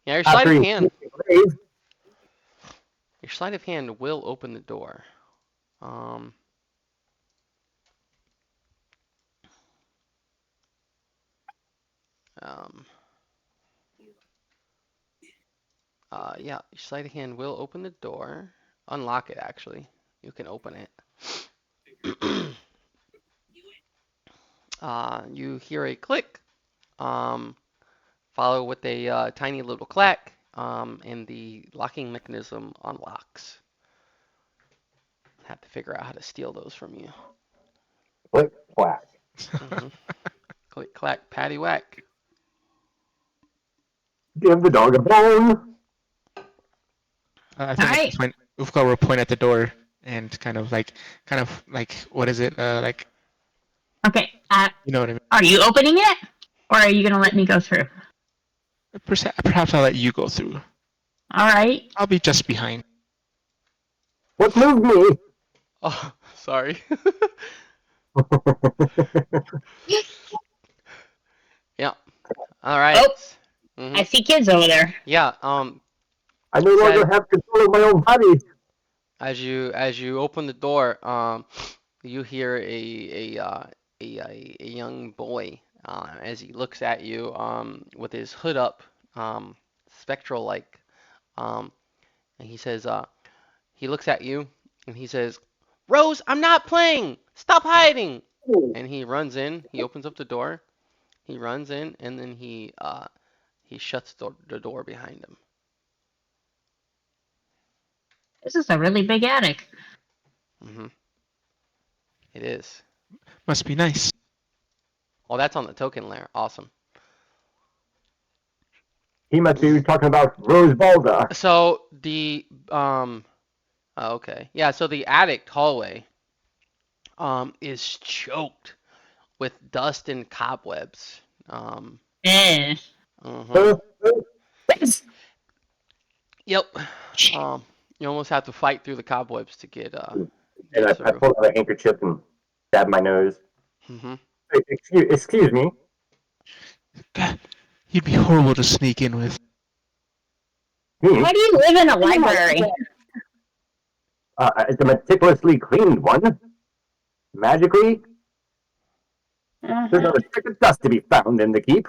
Yeah, After he hit the grave, your sleight of hand will open the door. Um. Um. Yeah, your sleight of hand will open the door. Unlock it, actually. You can open it. You hear a click, um, follow with a tiny little clack, and the locking mechanism unlocks. Have to figure out how to steal those from you. click, quack. Hmm. Click, clack, patty whack. Give the dog a bone. I All think at right. this point, Ufka will point at the door and kind of like, what is it? Like, Okay. you know what I mean? Are you opening it, or are you gonna let me go through? Perhaps I'll let you go through. All right. I'll be just behind. What moved me? Oh, sorry. Yeah. All right. Oh, Hmm. I see kids over there. Yeah. I no Said longer have control of my own body. as you open the door, you hear a young boy as he looks at you with his hood up, spectral like, um, and he says, he looks at you and he says, "Rose, I'm not playing. Stop hiding." And he runs in. He opens up the door. He runs in and then he shuts the door behind him. This is a really big attic. Hmm. It is. Must be nice. Oh, that's on the token layer. Awesome. He must be talking about Rose Balda. So the okay. Yeah, so the attic hallway is choked with dust and cobwebs. Um Eh. uh Yes. Yep. Um you almost have to fight through the cobwebs to get And I through. pulled out a handkerchief and stabbed my nose. Mhm. Excuse me. God, he'd be horrible to sneak in with. Me? Why do you live in a library? It's a meticulously cleaned one. Magically, there's Uh-huh. not a speck of dust to be found in the keep.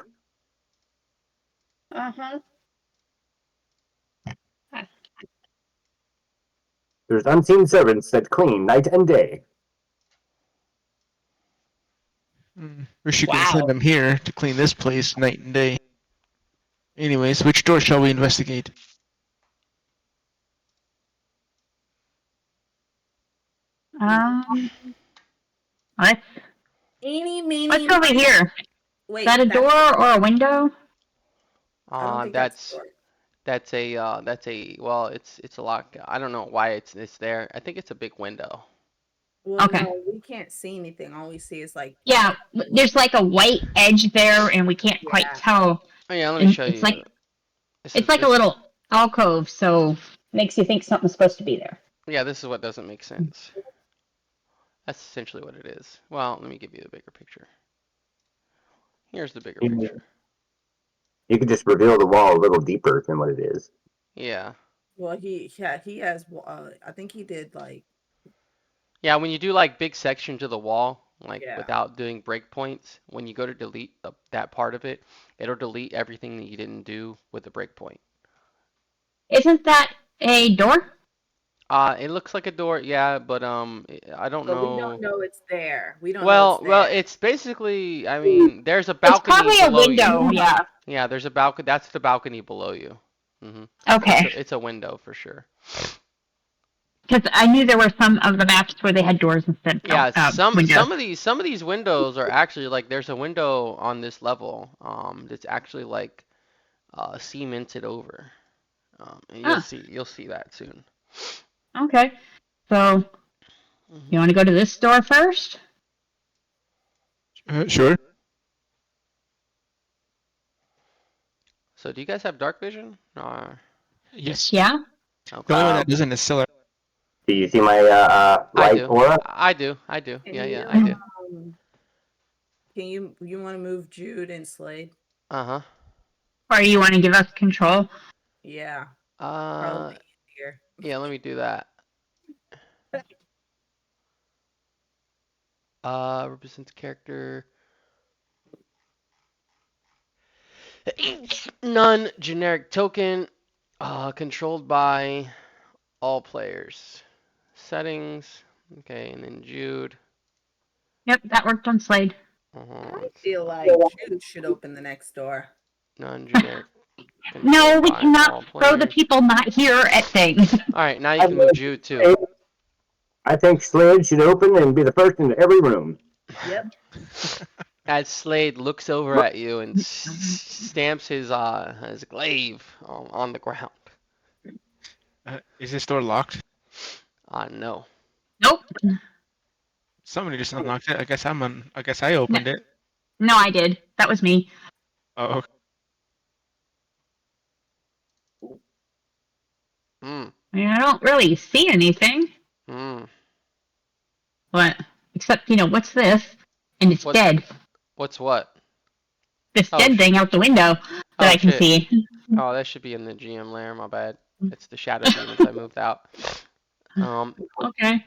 Uh-huh. There's unseen servants that clean night and day. Wish you could send Wow. them here to clean this place night and day. Anyways, which door shall we investigate? Um, let's Eeny, let's meeny, go over miny. here. Is Wait, that a that's door or a window? I don't Uh think that's the that's door. that's a well, it's a lock. I don't know why it's there. I think it's a big window. Well, Okay. no, we can't see anything. All we see is like Yeah, there's like a white edge there, and we can't quite yeah. tell. Oh yeah, let me And show it's you. like This it's is like a this little alcove, so makes you think something's supposed to be there. yeah, this is what doesn't make sense. That's essentially what it is. Well, let me give you the bigger picture. Here's the bigger You picture. you could just reveal the wall a little deeper than what it is. Yeah. Well, he has. I think he did like Yeah, when you do like big sections of the wall, like yeah. without doing breakpoints, when you go to delete that part of it, it'll delete everything that you didn't do with the breakpoint. Isn't that a door? It looks like a door, yeah, but I don't But we don't know. know it's there. We don't know it's Well, there. it's basically, I mean, there's a It's balcony probably a below you. window. Yeah. Yeah, there's a balcony. That's the balcony below you. So Okay. it's a window for sure. Because I knew there were some of the maps where they had doors instead of Yeah, some windows. some of these windows are actually like there's a window on this level that's actually like cemented over. And Ah, you'll see that soon. okay. So hmm you want to go to this door first? Sure. So do you guys have dark vision? Yes. Yeah. The only Okay. one Um, that doesn't is Scylla. do you see my I light do. aura? I do. I do. Can Yeah, yeah, you I do. um can you want to move Jude and Slade? Uh-huh. Or you want to give us control? Yeah, Uh, probably easier. yeah, let me do that. Represents character. Non-generic token. Controlled by all players. Settings. Okay, and then Jude. Yep, that worked on Slade. I Let's see. feel like Jude should open the next door. Non-generic. No, Controlled we by cannot all throw the players. people not here at things. All right, now you I can move think, Jude too. I think Sled should open and be the first in every room. Yep. As Slade looks over at you and stamps his glaive on the ground. Is this door locked? No. Nope. Somebody just unlocked it. I guess I'm on. I guess I No, opened it. no, I did. That was me. Oh, okay. Hmm. I mean, I don't really see anything. Hmm. What? Except, what's this? And it's What? dead. What's what? This Oh dead thing out the window that oh I can shit. see. Oh, that should be in the GM layer. My bad. It's the shadow demons I moved out. Um. Okay.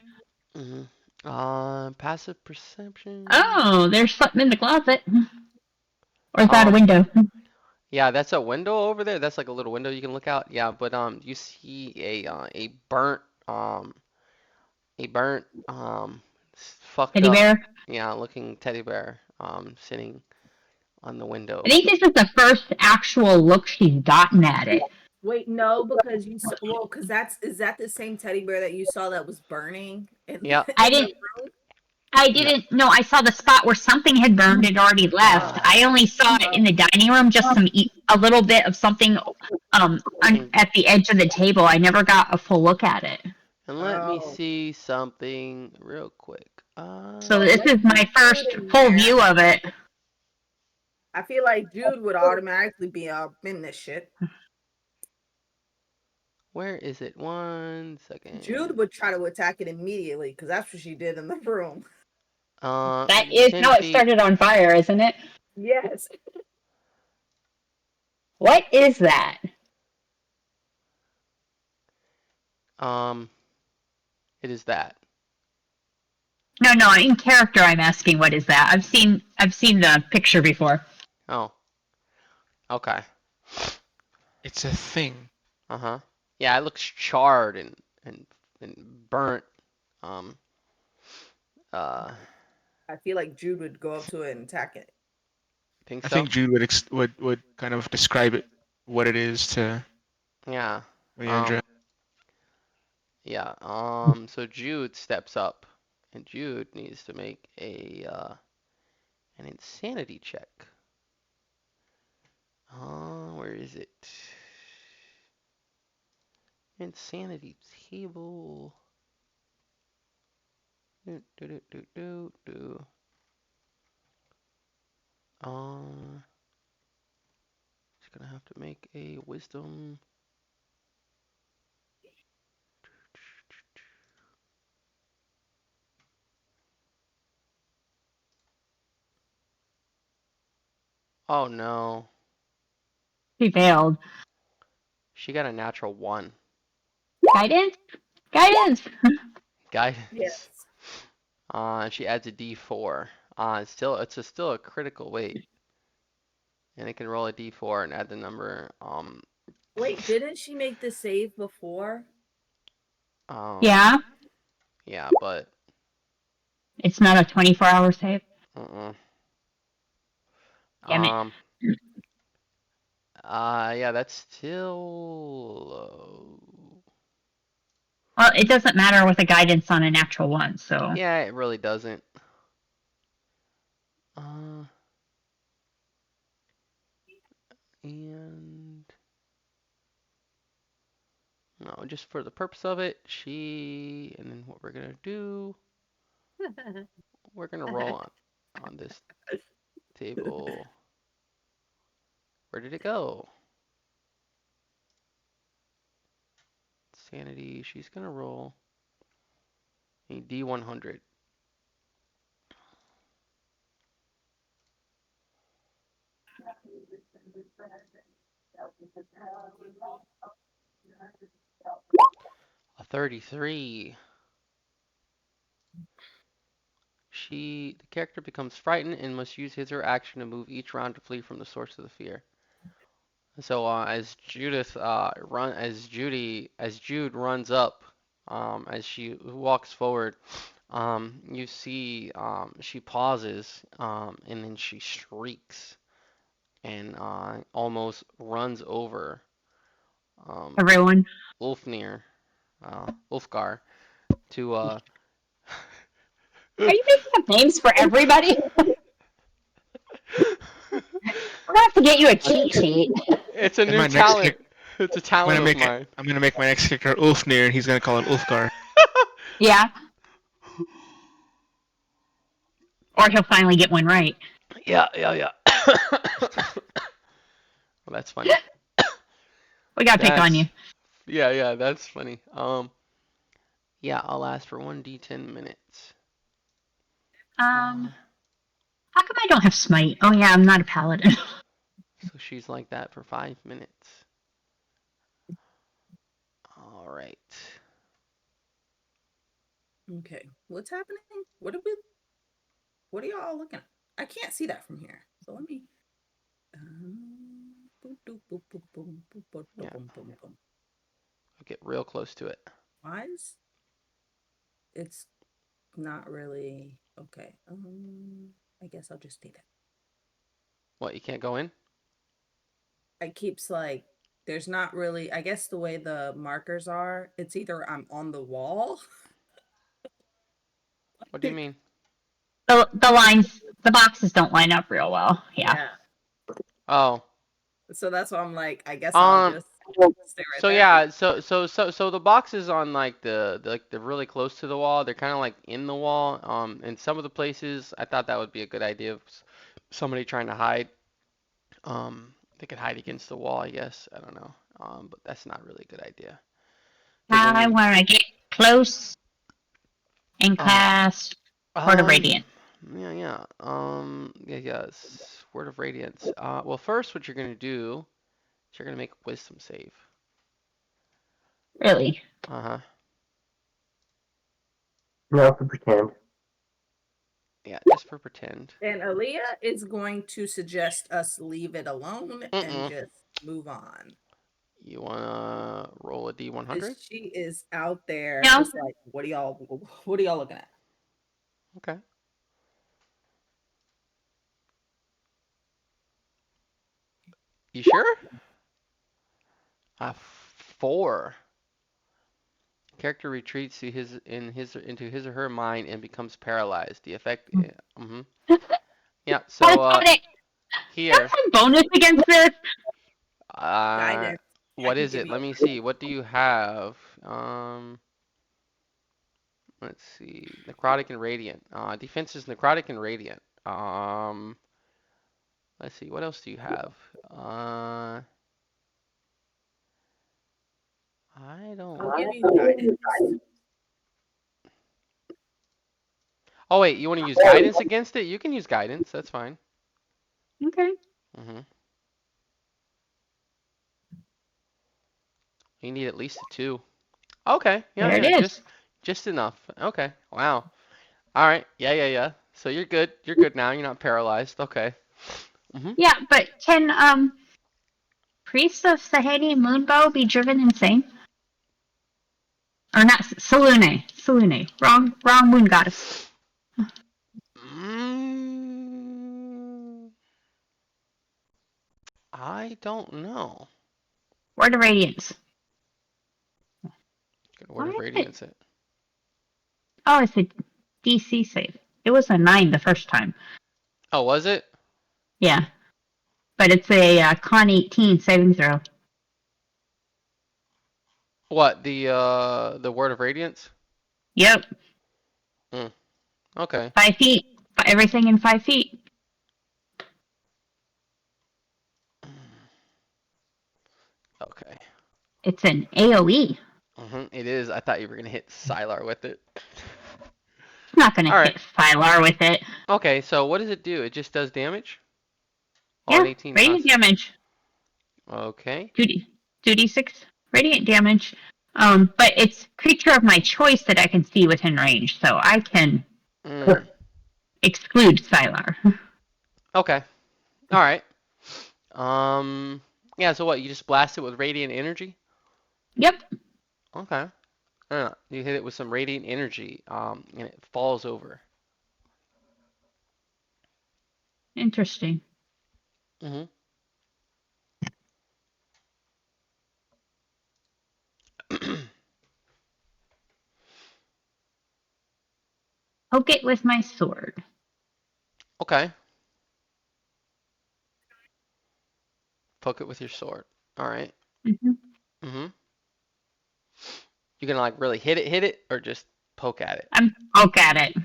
mhm. Passive perception. Oh, there's something in the closet. Or is that a Um. window? Yeah, that's a window over there. That's like a little window you can look out. Yeah, but you see um a burnt fucked Teddy up bear? yeah looking teddy bear sitting on the I window. think this is the first actual look she's gotten at it. Wait, no, because you saw, well, because is that the same teddy bear that you saw that was burning in Yeah. I in the didn't room? I No. didn't know. I saw the spot where something had burned and already left. Uh, I only saw it in the dining room, just a little bit of something and at the edge of the table. I never got a full look at it. and let me Oh, see something real quick. So well, this let's is put my Jude first in full there. view of it. I feel like Jude would automatically be up in this shit. Where is it? One second. Jude would try to attack it immediately because that's what she did in the room. That It's is 10 no, it feet. started on fire, isn't it? Yes. What is that? Um, it is that. No, no, in character I'm asking what is that? I've seen the picture before. Oh, okay. It's a thing. Uh-huh. Yeah, it looks charred and and burnt. Um, uh, I feel like Jude would go up to it and attack it. think I so? think Jude would kind of describe it, what it is to Yeah. Leandra. Um, yeah. So Jude steps up, and Jude needs to make an insanity check. Where is it? Insanity table. Do, do, do, do, do, do. He's gonna have to make a wisdom. Oh no. She failed. She got a natural 1. Guidance? Guidance! Guidance. Yes. She adds a D4. Still a critical weight, and it can roll a D4 and add the number. Wait, didn't she make the save before? Um, Yeah, yeah, but it's not a 24-hour save. uh-uh. Damn it. Um, yeah, that's still low. Well, it doesn't matter with a guidance on a natural 1, so. Yeah, it really doesn't. Uh, and no, just for the purpose of it, and then what we're gonna do, we're gonna roll on this table. Where did it go? Sanity. She's gonna roll a D100. A 33. The character becomes frightened and must use his or her action to move each round to flee from the source of the fear. So as Jude runs up, as she walks forward, you see she pauses, and then she shrieks and almost runs over um, Everyone. Ulfnir, Ulfgar, to Are you making up names for everybody? We're gonna have to get you a cheat sheet. It's a And new my next talent. kick, It's a talent of mine. I'm gonna make my next kicker Ulfnir, and he's gonna call it Ulfgar. Yeah, or he'll finally get one right. Yeah, yeah, yeah. Well, that's funny. We gotta pick on you. That's yeah, that's funny. Yeah, I'll ask for 1d10 minutes. Um, how come I don't have smite? Oh yeah, I'm not a paladin. So she's like that for 5 minutes. All right. Okay. What's happening? What are y'all looking at? I can't see that from here. So let me boom, boom, boom, boom, boom, boom, boom, Yeah, boom, boom, boom. I'll get real close to it. Why is it's not really okay? I guess I'll just do that. What, you can't go in? It keeps like there's not really, I guess the way the markers are, it's either I'm on the wall. What do you mean? The lines, the boxes don't line up real well. Yeah. Yeah. Oh. So that's why I'm like, I guess I'll Um, just stay right so there. yeah, so the boxes on like they're really close to the wall. They're kind of like in the wall. In some of the places, I thought that would be a good idea of somebody trying to hide. They could hide against the wall, I guess. I don't know. But that's not really a good idea. Because when I you want to get close and uh cast Word of um Radiant. yes, Word of Radiance. Well, first what you're gonna do is you're gonna make a Wisdom save. Really? Uh-huh. No, for pretend. Yeah, just for pretend. And Aaliyah is going to suggest us leave it alone and Mm-mm. just move on. You wanna roll a D100? She is out there No. just like, what are y'all looking at? Okay. You sure? A 4. Character retreats into his or her mind and becomes paralyzed. The effect. Mm-hmm. Yeah. So Catatonic. here. Some bonus against this. Uh, Guidance. I what could is give it? you Let me see. What do you have? Let's see. Necrotic and Radiant. Defense is Necrotic and Radiant. Let's see. What else do you have? I don't. I'll give you guidance. Oh wait, you want to use guidance against it? You can use guidance. That's fine. Okay. Mhm. You need at least a 2. Okay. Yeah, There it yeah. is. Just enough. Okay. Wow. All right. Yeah, yeah, yeah. So you're good. You're good now. You're not paralyzed. Okay. Mhm. Yeah, but can Priest of Sahani Moonbow be driven insane? Or not Salune. Salune. Wrong moon goddess. Mm, I don't know. Word of Radiance. Good word Why of is it? radiance. It. Oh, it's a DC save. It was a 9 the first time. Oh, was it? Yeah. But it's a Con 18 saving throw. What, the word of radiance? Yep. Mm, okay. 5 feet. Everything in 5 feet. Okay. It's an AoE. It is. I thought you were gonna hit Sylar with it. It's not going to All right. hit Phylar with it. Okay. So what does it do? It just does damage. Oh, an Yeah. 18 Radiant constant. damage. Okay. 2d6 radiant damage. But it's creature of my choice that I can see within range, so I can Mm. exclude Sylar. Okay. All right. Um. Yeah. So what? You just blast it with radiant energy? Yep. Okay. You hit it with some radiant energy. And it falls over. Interesting. Mhm. Poke it with my sword. Okay. Poke it with your sword. All right. Mm-hmm. Mhm. You gonna like really hit it, or just poke at it? I'm poke at it.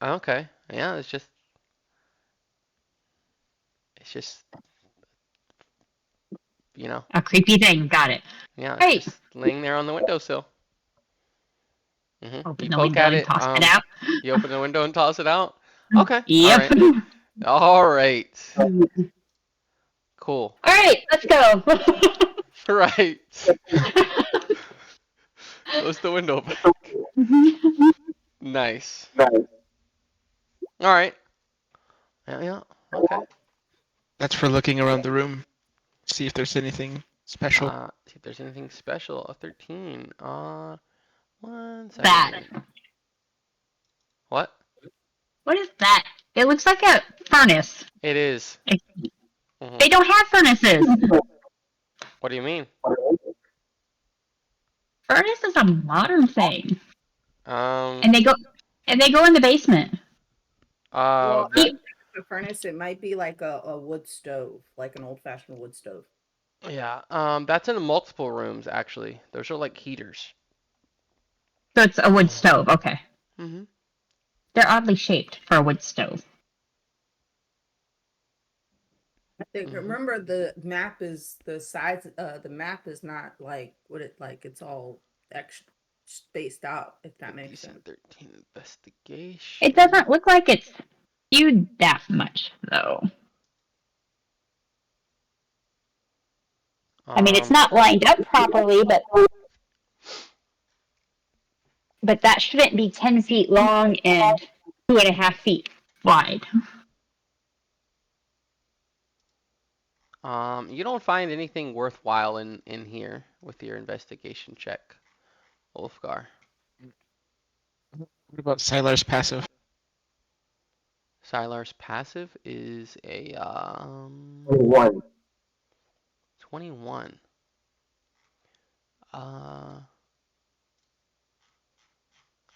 Okay. Yeah. It's just you know. A creepy thing. Got it. Yeah. It's Right. just laying there on the windowsill. Open You the poke window at and it. toss it out. You open the window and toss it out. Okay. All Yep. right. All right. Cool. All right, let's go. Right. Close the window back. Nice. All right. Yeah. Yeah. Okay. That's for looking around the room, see if there's anything special. See if there's anything special. A 13. 1 second that. here. What? What is that? It looks like a furnace. It is. They don't have furnaces. What do you mean? Furnace is a modern thing, Um. and they go in the basement. Well, I That. don't think it's a furnace. It might be like a wood stove, like an old-fashioned wood stove. Yeah. That's in multiple rooms actually. Those are like heaters. So it's a wood stove. Okay, Mhm. they're oddly shaped for a wood stove. I think Mhm. remember the map is the size. The map is not like what it like. It's all extra spaced out. If that makes DC sense. 13 It investigation. doesn't look like it's skewed that much, though. I mean, it's Um. not lined up properly, but that shouldn't be 10 feet long and 2.5 feet wide. You don't find anything worthwhile in here with your investigation check, Wolfgar. What about Sylar's passive? Sylar's passive is a 21. 21. Uh,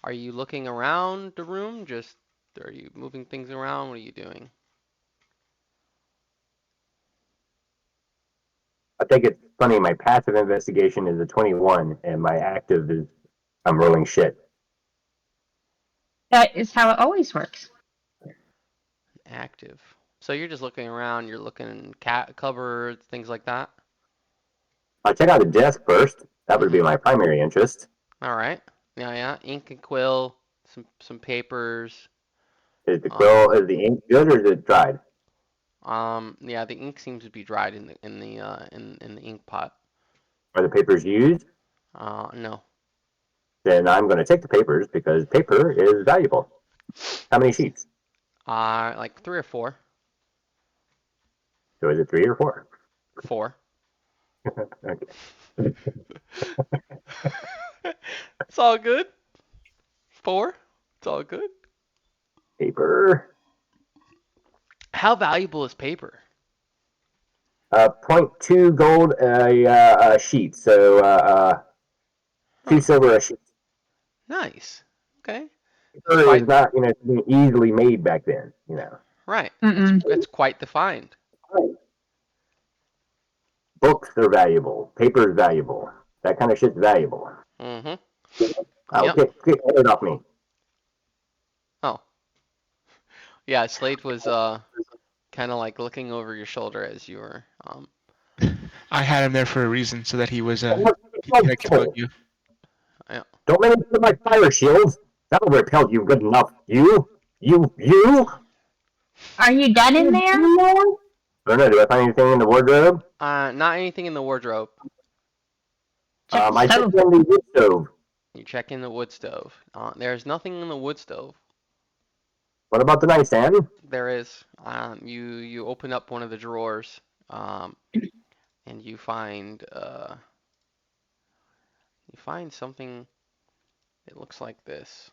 are you looking around the room? Just are you moving things around? What are you doing? I think it's funny. My passive investigation is a 21, and my active is I'm rolling shit. That is how it always works. Active. So you're just looking around. You're looking in cat cupboards, things like that. I'll check out the desk first. That would be Mhm. my primary interest. All right. Yeah, yeah. Ink and quill, some papers. Is the Um, quill, is the ink good or is it dried? yeah, the ink seems to be dried in the ink pot. Are the papers used? No. Then I'm going to take the papers because paper is valuable. How many sheets? Like 3 or 4. So is it 3 or 4? 4. Okay. It's all good. 4. It's all good. Paper. How valuable is paper? .2 gold a sheet. So two Huh. silver a sheet. Nice. Okay. That's Paper quite is not easily made back then. right. That's Mm-mm. that's quite defined. Books are valuable. Paper is valuable. That kind of shit's valuable. Mm-hmm. I'll Yep. get it off me. Oh. Yeah, Slate was kind of like looking over your shoulder as you were I had him there for a reason, so that he could exploit Don't you. yeah. let me put my fire shields. That'll repel you good enough. You. Are you done in there? I don't know. Do I find anything in the wardrobe? Not anything in the wardrobe. Check the I checked stove. in the wood stove. You check in the wood stove. There's nothing in the wood stove. What about the nightstand? There is. You open up one of the drawers, and you find something. It looks like this.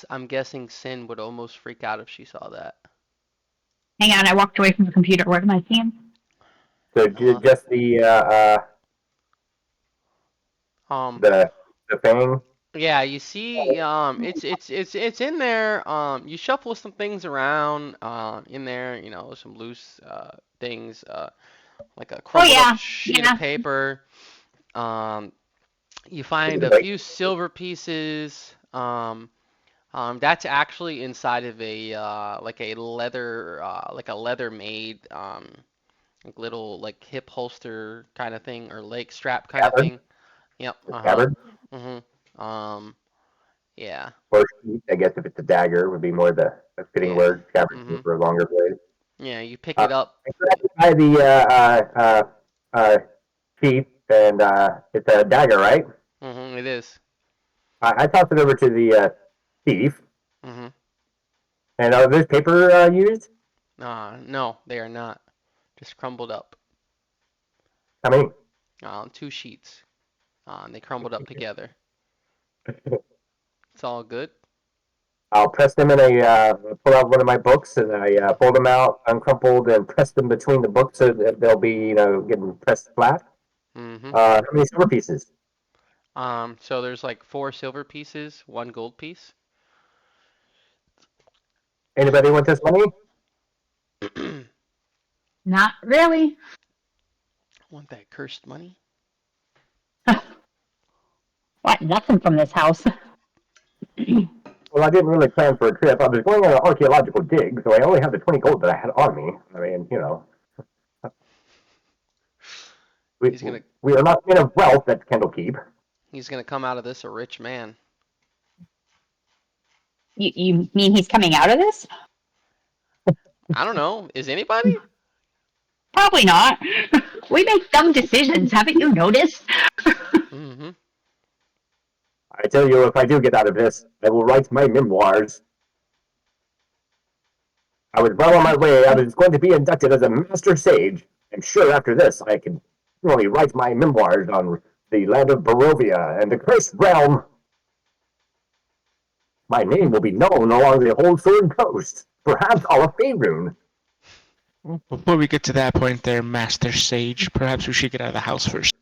I'm guessing Sin would almost freak out if she saw that. Hang on, I walked away from the computer. What am I seeing? So Uh, just um, the fang. yeah, you see, it's in there. You shuffle some things around, in there, some loose, things, like a Oh crumpled up yeah, sheet of yeah. paper. Um, you find a few silver pieces. That's actually inside of a like a leather made like little like hip holster kind of thing or leg strap kind of Scabbard thing. Yep. Uh-huh. scabbard Yeah. or sheath. I guess if it's a dagger would be more the fitting Yeah. word. Scabbard Mhm. for a longer blade. Yeah, you pick Uh, it up. I grabbed it by the sheath, and it's a dagger, right? It is. I toss it over to the thief. Mhm. And there's paper used? No, they are not. Just crumbled up. How many? 2 sheets. And they crumbled up together. It's all good. I'll press them in pull out one of my books, and I pull them out, uncrumpled, and press them between the books so that they'll be, getting pressed flat. Mhm. How many silver pieces? So there's like 4 silver pieces, 1 gold piece. Anybody want this money? Not really. Want that cursed money? What? Nothing from this house. Well, I didn't really plan for a trip. I was going on an archaeological dig, so I only have the 20 gold that I had on me. I mean, we, He's gonna we are not men of wealth at Candlekeep. he's gonna come out of this a rich man. You mean he's coming out of this? I don't know. Is anybody? Probably not. We make dumb decisions, haven't you noticed? Mm-hmm. I tell you, if I do get out of this, I will write my memoirs. I was well on my way. I was going to be inducted as a master sage. I'm sure after this, I can really write my memoirs on the land of Barovia and the cursed realm. My name will be known along the whole Third Coast, perhaps all of Faerun. Well, before we get to that point there, Master Sage, perhaps we should get out of the house first.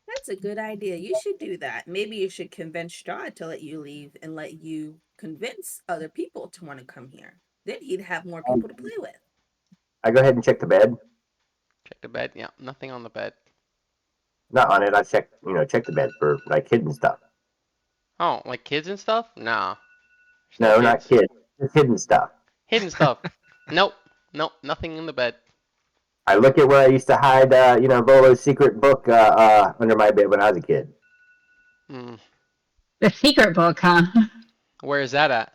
That's a good idea. You should do that. Maybe you should convince Strahd to let you leave and let you convince other people to want to come here. Then he'd have more people to play with. I go ahead and check the bed. Check the bed. Yeah, nothing on the bed. Not on it. I check the bed for like hidden stuff. Oh, like kids and stuff? Nah. There's no No, not kids. kids. Just hidden stuff. Hidden stuff. Nope. Nope. Nothing in the bed. I look at where I used to hide, Volo's secret book under my bed when I was a kid. Mm. The secret book, huh? Where is that at?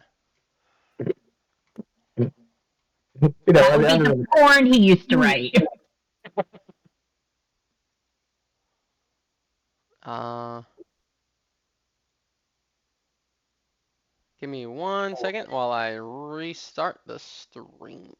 That would be Under the porn he used to write. Uh, Give me 1 second while I restart the stream.